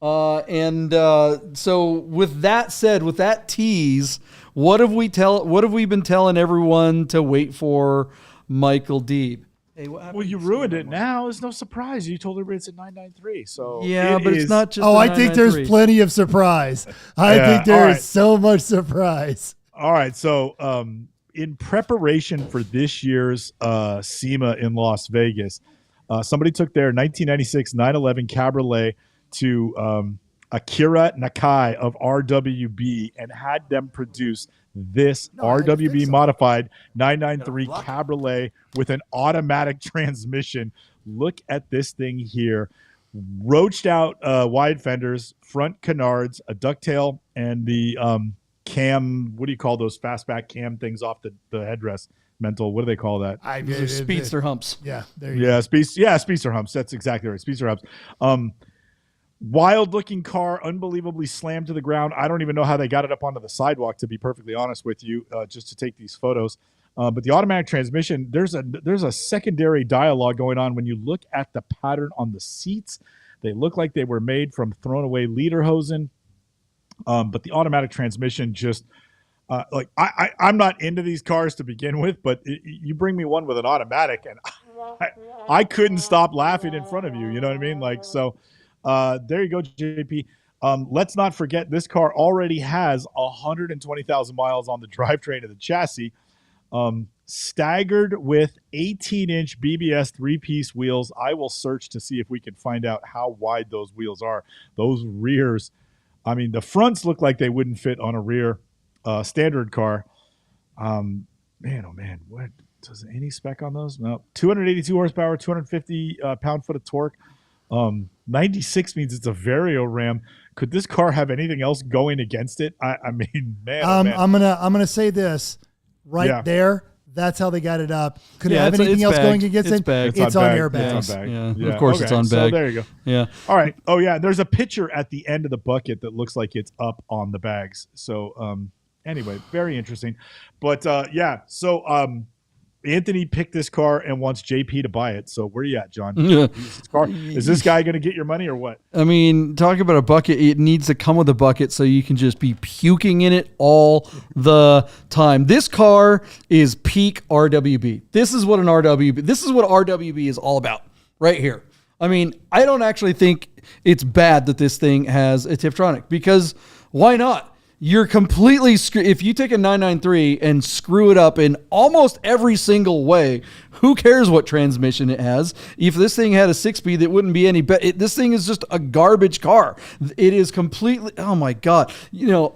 So with that said, with that tease, what have we been telling everyone to wait for Michael Deeb? Hey, well, you ruined it now. It's no surprise. You told everybody it's at 993. So yeah, but it's not just. Oh, I think there's plenty of surprise. I think there is so much surprise. All right. So in preparation for this year's SEMA in Las Vegas, somebody took their 1996 911 Cabriolet to Akira Nakai of RWB and had them produce this RWB modified 993 Cabriolet with an automatic transmission. Look at this thing here. Roached out wide fenders, front canards, a ducktail, and the cam, what do you call those fastback cam things off the headrest? Mental, what do they call that? Speedster humps. Yeah, there you go. Speedster humps. That's exactly right. Speedster humps. Wild looking car, unbelievably slammed to the ground. I don't even know how they got it up onto the sidewalk, to be perfectly honest with you, just to take these photos. But the automatic transmission, there's a secondary dialogue going on when you look at the pattern on the seats. They look like they were made from thrown away lederhosen. But the automatic transmission just I'm not into these cars to begin with, but you bring me one with an automatic and I couldn't stop laughing in front of you. You know what I mean? Like, so there you go, JP. Let's not forget this car already has 120,000 miles on the drivetrain of the chassis, staggered with 18-inch BBS three-piece wheels. I will search to see if we can find out how wide those wheels are. Those rears, I mean, the fronts look like they wouldn't fit on a rear standard car. Man, oh man, what does any spec on those? No, 282 horsepower, 250 pound-foot of torque. 96 means it's a Vario Ram. Could this car have anything else going against it? I mean, man, oh man. I'm gonna say this right there. That's how they got it up. Could it have anything else going against it? It's on airbags. Yeah. Of course, it's on bag. So there you go. Yeah. All right. Oh yeah. There's a picture at the end of the bucket that looks like it's up on the bags. So anyway, very interesting. But yeah. So Anthony picked this car and wants JP to buy it. So where are you at, John? Is this guy going to get your money or what? I mean, talk about a bucket. It needs to come with a bucket so you can just be puking in it all the time. This car is peak RWB. This is what RWB is all about right here. I mean, I don't actually think it's bad that this thing has a Tiptronic because why not? You're completely if you take a 993 and screw it up in almost every single way, who cares what transmission it has? If this thing had a 6-speed, it wouldn't be any better. This thing is just a garbage car. It is completely, oh my God. You know,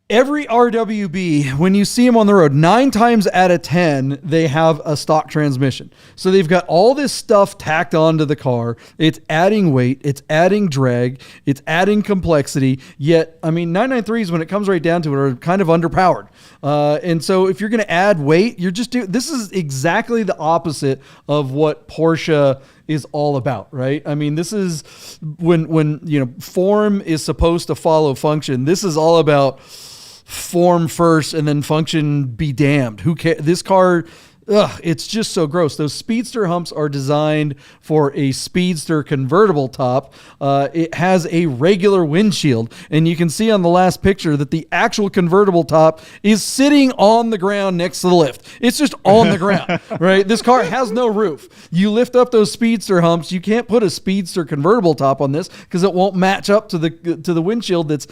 every RWB, when you see them on the road, 9 times out of 10, they have a stock transmission. So they've got all this stuff tacked onto the car. It's adding weight. It's adding drag. It's adding complexity. Yet, I mean, 993s, when it comes right down to it, are kind of underpowered. And so if you're going to add weight, you're just doing, this is exactly the opposite of what Porsche is all about, right? I mean, this is when you know, form is supposed to follow function. This is all about form first and then function be damned. Who cares? This car, it's just so gross. Those speedster humps are designed for a speedster convertible top. It has a regular windshield, and you can see on the last picture that the actual convertible top is sitting on the ground next to the lift. It's just on the ground, right? This car has no roof. You lift up those speedster humps. You can't put a speedster convertible top on this because it won't match up to the windshield that's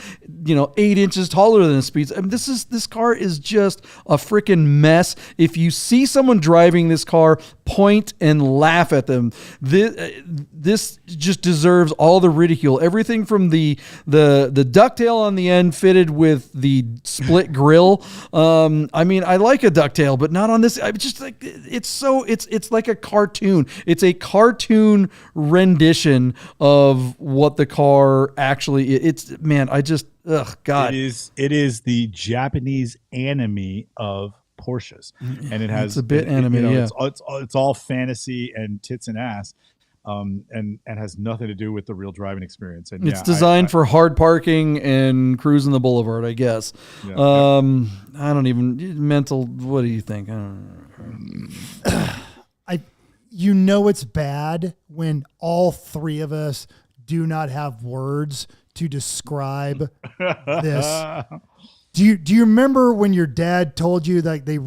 8 inches taller than a speedster. I mean, this car is just a freaking mess. If you see someone driving this car, point and laugh at them. This just deserves all the ridicule. Everything from the ducktail on the end fitted with the split grill. I mean, I like a ducktail, but not on this. I just like it's like a cartoon. It's a cartoon rendition of what the car actually is. God. It is the Japanese anime of Porsches, and it has it's a bit anime. It's all fantasy and tits and ass, and has nothing to do with the real driving experience. And it's designed for hard parking and cruising the boulevard, I guess. I don't even mental. What do you think? I don't know. You know it's bad when all three of us do not have words to describe this. Do you remember when your dad told you that they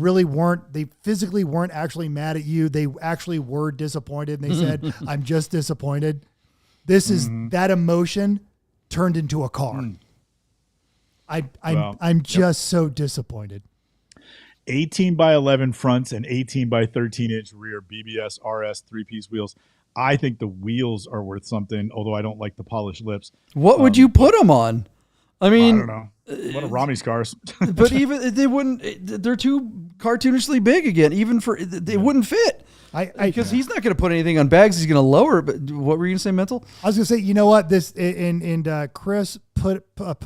physically weren't actually mad at you? They actually were disappointed and they said, I'm just disappointed. This is that emotion turned into a car. I'm just so disappointed. 18 by 11 fronts and 18 by 13 inch rear BBS RS 3-piece wheels. I think the wheels are worth something, although I don't like the polished lips. What would you put them on? I mean, I don't know. What are Rami's cars? But even they wouldn't. They're too cartoonishly big again. Even for they wouldn't fit. Because he's not going to put anything on bags. He's going to lower it. But what were you going to say, Mental? I was going to say, you know what? This and Chris put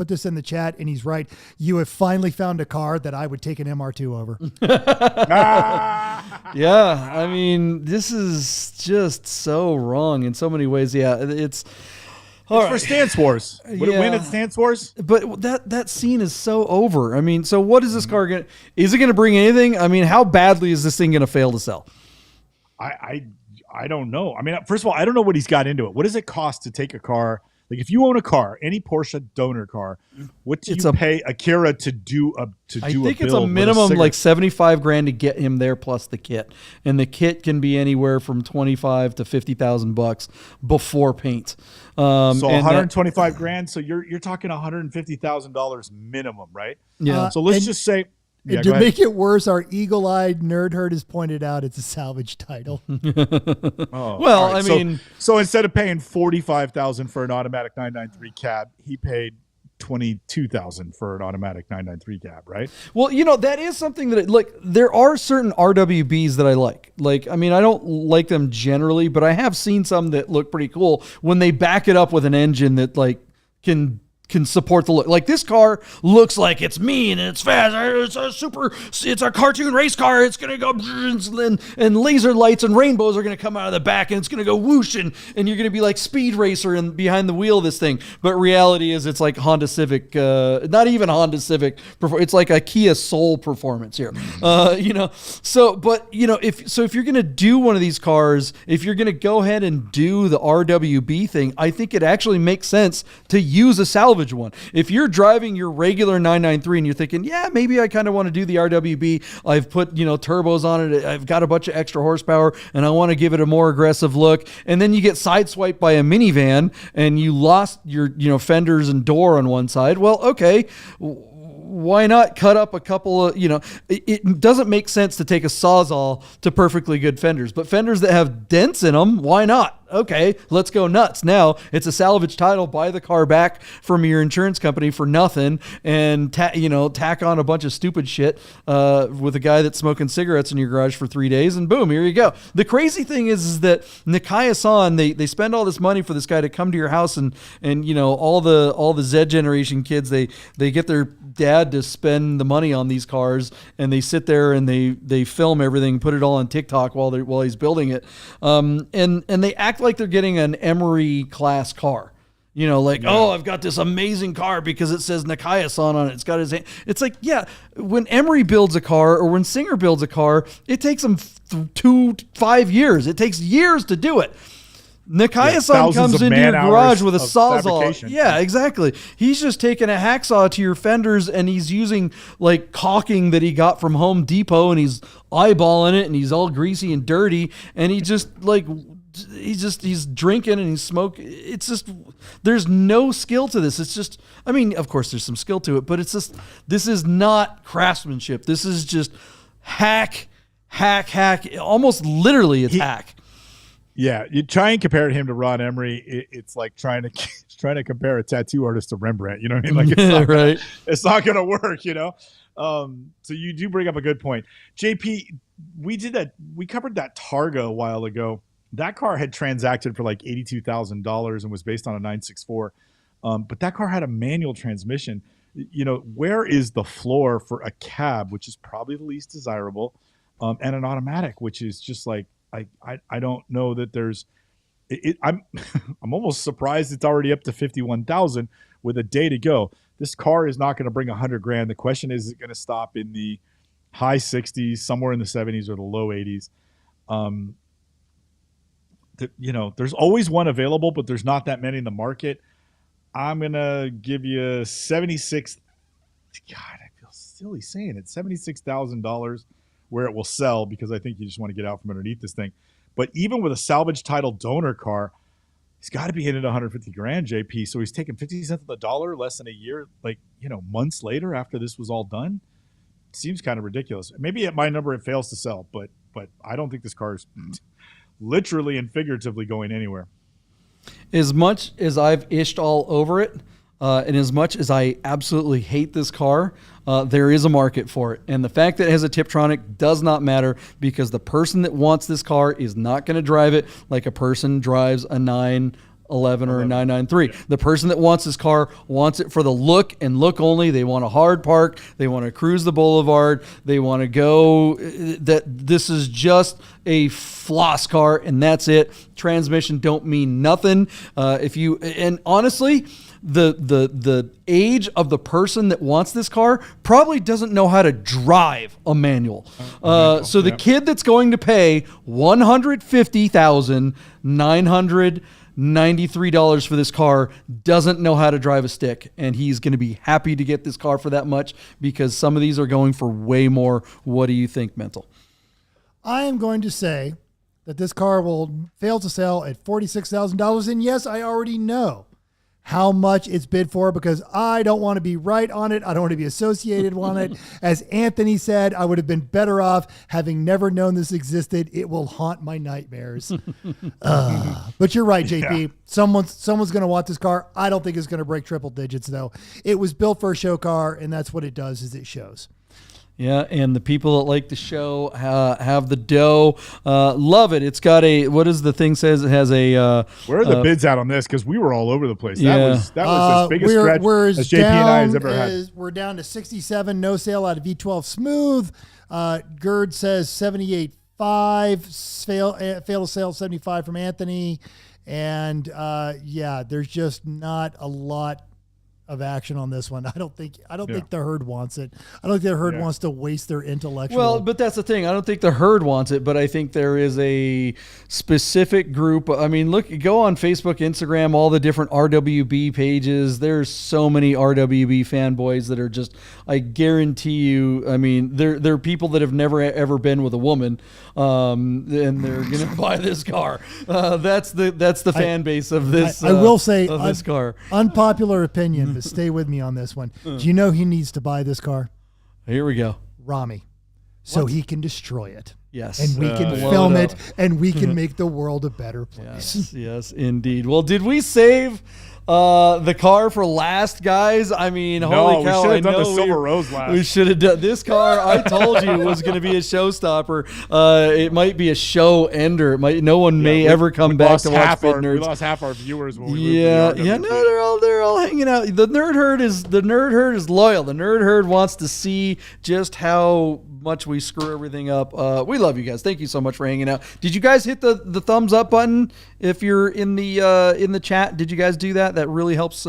this in the chat, and he's right. You have finally found a car that I would take an MR2 over. Yeah, I mean, this is just so wrong in so many ways. Yeah, it's for Stance Wars. Would it win at Stance Wars? But that scene is so over. I mean, so what is this car going to... Is it going to bring anything? I mean, how badly is this thing going to fail to sell? I don't know. I mean, first of all, I don't know what he's got into it. What does it cost to take a car? Like if you own a car, any Porsche donor car, what do you pay Akira to do a I think it's a minimum like $75,000 to get him there plus the kit. And the kit can be anywhere from $25,000 to $50,000 before paint. So $125,000. So you're talking $150,000 minimum, right? Yeah. So let's just say. Yeah, to make it worse, our eagle-eyed nerd herd has pointed out it's a salvage title. Well, right. I mean, so instead of paying $45,000 for an automatic 993 cab, he paid $22,000 for an automatic 993 cab, right? Well, that is something that like there are certain RWBs that I like. Like, I mean, I don't like them generally, but I have seen some that look pretty cool when they back it up with an engine that like can support the look. Like this car looks like it's mean and it's fast. It's a cartoon race car. It's going to go and laser lights and rainbows are going to come out of the back and it's going to go whoosh and you're going to be like Speed Racer behind the wheel of this thing. But reality is it's like Honda Civic, not even Honda Civic. It's like a Kia Soul performance here. If you're going to do one of these cars, if you're going to go ahead and do the RWB thing, I think it actually makes sense to use a salvage one. If you're driving your regular 993 and you're thinking, yeah, maybe I kind of want to do the RWB. I've put, turbos on it. I've got a bunch of extra horsepower and I want to give it a more aggressive look. And then you get sideswiped by a minivan and you lost your, fenders and door on one side. Well, okay. Why not cut up a couple of, it doesn't make sense to take a Sawzall to perfectly good fenders, but fenders that have dents in them, why not? Okay, let's go nuts. Now it's a salvage title. Buy the car back from your insurance company for nothing and tack on a bunch of stupid shit with a guy that's smoking cigarettes in your garage for 3 days and boom, here you go. The crazy thing is that Nikkei-san, they spend all this money for this guy to come to your house and all the Z generation kids, they get their dad to spend the money on these cars and they sit there and they film everything, put it all on TikTok while he's building it. And they act like they're getting an Emery class car. Oh, I've got this amazing car because it says Nikkei-san on it. It's got his hand. It's like, yeah, when Emery builds a car or when Singer builds a car, it takes them 2 to 5 years. It takes years to do it. Nikkei-san comes into your garage with a Sawzall. Yeah, exactly. He's just taking a hacksaw to your fenders and he's using like caulking that he got from Home Depot and he's eyeballing it and he's all greasy and dirty and he just like he's drinking and he's smoking. It's just, there's no skill to this. It's just, I mean, of course there's some skill to it, but it's just, this is not craftsmanship. This is just hack. Almost literally it's hack. Yeah, you try and compare him to Ron Emery. It's like trying to compare a tattoo artist to Rembrandt. You know what I mean? Like it's not right. It's not going to work. So you do bring up a good point, JP. We covered that Targa a while ago. That car had transacted for like $82,000 and was based on a 964. But that car had a manual transmission. Where is the floor for a cab, which is probably the least desirable, and an automatic, which is just like, I don't know that there's I'm almost surprised it's already up to 51,000 with a day to go. This car is not going to bring $100,000. The question is it going to stop in the high 60s, somewhere in the 70s or the low 80s? there's always one available, but there's not that many in the market. I'm going to give you 76. God, I feel silly saying it. $76,000 where it will sell, because I think you just want to get out from underneath this thing. But even with a salvage title donor car, he's got to be hitting 150 grand, JP. So he's taking 50 cents on the dollar less than a year, months later after this was all done. Seems kind of ridiculous. Maybe at my number it fails to sell, but I don't think this car is literally and figuratively going anywhere. As much as I've ished all over it, and as much as I absolutely hate this car, there is a market for it. And the fact that it has a Tiptronic does not matter, because the person that wants this car is not going to drive it like a person drives a 911 or a 993. The person that wants this car wants it for the look and look only. They want a hard park. They want to cruise the boulevard. They want to go. This is just a floss car, and that's it. Transmission don't mean nothing. And honestly, the age of the person that wants this car probably doesn't know how to drive a manual. So the kid that's going to pay $150,993 for this car doesn't know how to drive a stick, and he's going to be happy to get this car for that much, because some of these are going for way more. What do you think, Mental? I am going to say that this car will fail to sell at $46,000. And yes, I already know how much it's bid for, because I don't want to be right on it. I don't want to be associated on it. As Anthony said, I would have been better off having never known this existed. It will haunt my nightmares. But you're right, JP. Yeah. Someone's going to want this car. I don't think it's going to break triple digits, though. It was built for a show car, and that's what it does, is it shows. Yeah, and the people that like the show have the dough. Love it. It's got what does the thing says? It has a. Where are the bids out on this? Because we were all over the place. That was the biggest stretch as JP and I has ever had. We're down to 67, no sale out of V12 Smooth. Gerd says 78.5, fail to sale 75 from Anthony. And there's just not a lot of action on this one. I don't think the herd wants it. I don't think the herd wants to waste their intellectual. Well, but that's the thing. I don't think the herd wants it, but I think there is a specific group. I mean, go on Facebook, Instagram, all the different RWB pages. There's so many RWB fanboys that are just, I guarantee you, I mean, they're people that have never ever been with a woman, and they're going to buy this car. That's the fan base of this. I will say, of this car. Unpopular opinion. But stay with me on this one. Do you know who needs to buy this car? Here we go. Rami. So he can destroy it. Yes. And we can film it, and we can make the world a better place. Yes, indeed. Well, did we save the car for last, guys? I mean, holy cow. We should have done the Silver Rose last. We should have done this car. I told you was going to be a showstopper. It might be a show ender. No one may ever come back to watch Fit Nerds. We lost half our viewers when we moved to the RWB. No, they're all hanging out. The nerd herd is loyal. The nerd herd wants to see just how much we screw everything up. We love you guys. Thank you so much for hanging out. Did you guys hit the thumbs up button if you're in the chat? Did you guys do that? That really helps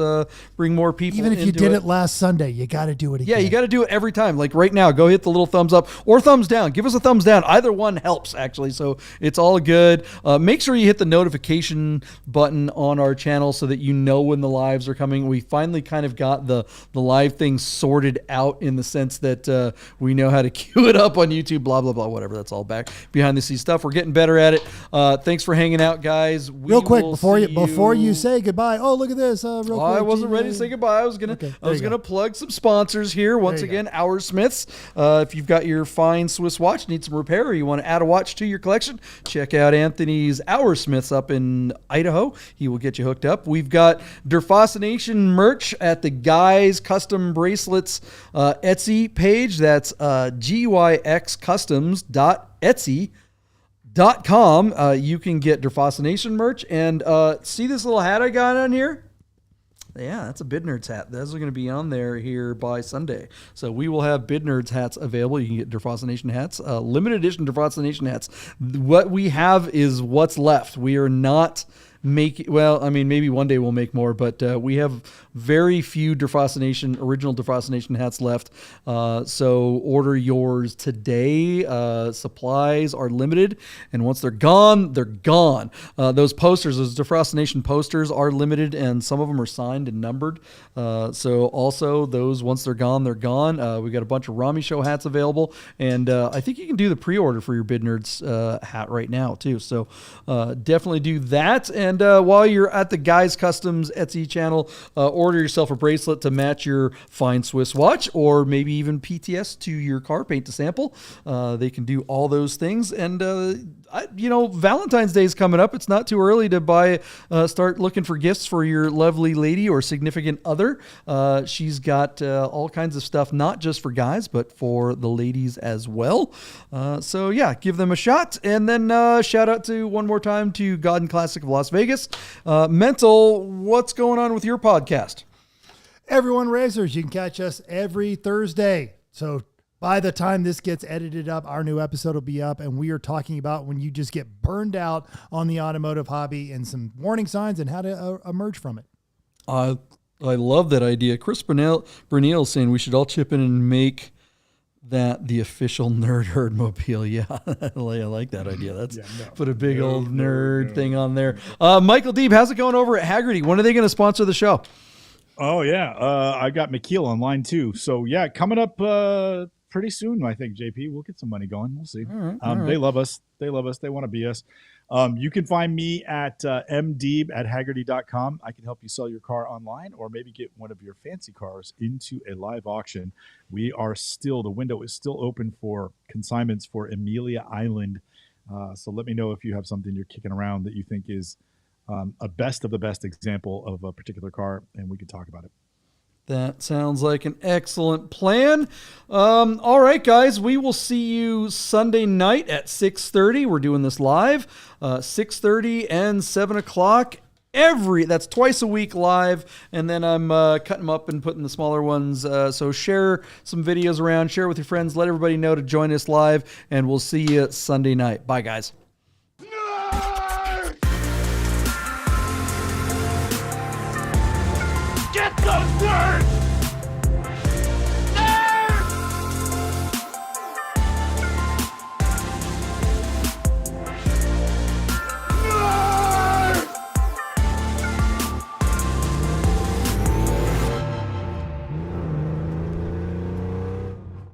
bring more people. Even if you did it last Sunday, you got to do it again. Yeah, you got to do it every time. Like right now, go hit the little thumbs up or thumbs down. Give us a thumbs down. Either one helps, actually. So it's all good. Make sure you hit the notification button on our channel so that you know when the lives are coming. We finally kind of got the live thing sorted out in the sense that we know how to queue it up on YouTube, blah, blah, blah, whatever. That's all back behind the scenes stuff. We're getting better at it. Thanks for hanging out, guys. Real quick, before you say goodbye. Oh, look at this. Real quick. I wasn't ready to say goodbye. I was gonna plug some sponsors here. Once again, Our Smiths. If you've got your fine Swiss watch, need some repair, or you want to add a watch to your collection, check out Anthony's Our Smiths up in Idaho. He will get you hooked up. We've got Der Fascination merch at the Guys Custom Bracelets Etsy page. That's gyxcustoms.etsy.com. You can get Der Fascination merch, and see this little hat I got on here? Yeah, that's a Bid Nerds hat. Those are going to be on there here by Sunday. So we will have Bid Nerds hats available. You can get Der Fascination hats, limited edition Der Fascination hats. What we have is what's left. We are not maybe one day we'll make more, but we have very few original Defrostination hats left. So order yours today. Supplies are limited, and once they're gone, they're gone. Those Defrostination posters are limited, and some of them are signed and numbered. So also those, once they're gone, they're gone. We got a bunch of Rami Show hats available, and I think you can do the pre-order for your Bid Nerds hat right now too. So definitely do that. And while you're at the Guys Customs Etsy channel, order yourself a bracelet to match your fine Swiss watch, or maybe even PTS to your car, paint to sample. They can do all those things. And Valentine's Day is coming up. It's not too early to start looking for gifts for your lovely lady or significant other. She's got all kinds of stuff, not just for guys, but for the ladies as well. So yeah, give them a shot. And then shout out one more time to God and Classic of Las Vegas. Mental, what's going on with your podcast? Everyone Racers, you can catch us every Thursday. So by the time this gets edited up, our new episode will be up, and we are talking about when you just get burned out on the automotive hobby and some warning signs and how to emerge from it. I love that idea. Chris Bernil saying we should all chip in and make that the official Nerd Herd mobile. Yeah, I like that idea. Put a big old nerd thing on there. Michael Deeb, how's it going over at Haggerty? When are they going to sponsor the show? Oh, yeah. I got McKeel on line too. So, yeah, coming up pretty soon, I think, JP. We'll get some money going. We'll see. All right. They love us. They want to be us. You can find me at mdeeb@haggerty.com. I can help you sell your car online, or maybe get one of your fancy cars into a live auction. The window is still open for consignments for Amelia Island. So let me know if you have something you're kicking around that you think is a best of the best example of a particular car, and we can talk about it. That sounds like an excellent plan. All right, guys, we will see you Sunday night at 6:30. We're doing this live, 6:30 and 7 o'clock. That's twice a week live, and then I'm cutting them up and putting the smaller ones. So share some videos around, share with your friends, let everybody know to join us live, and we'll see you Sunday night. Bye, guys. Get those words!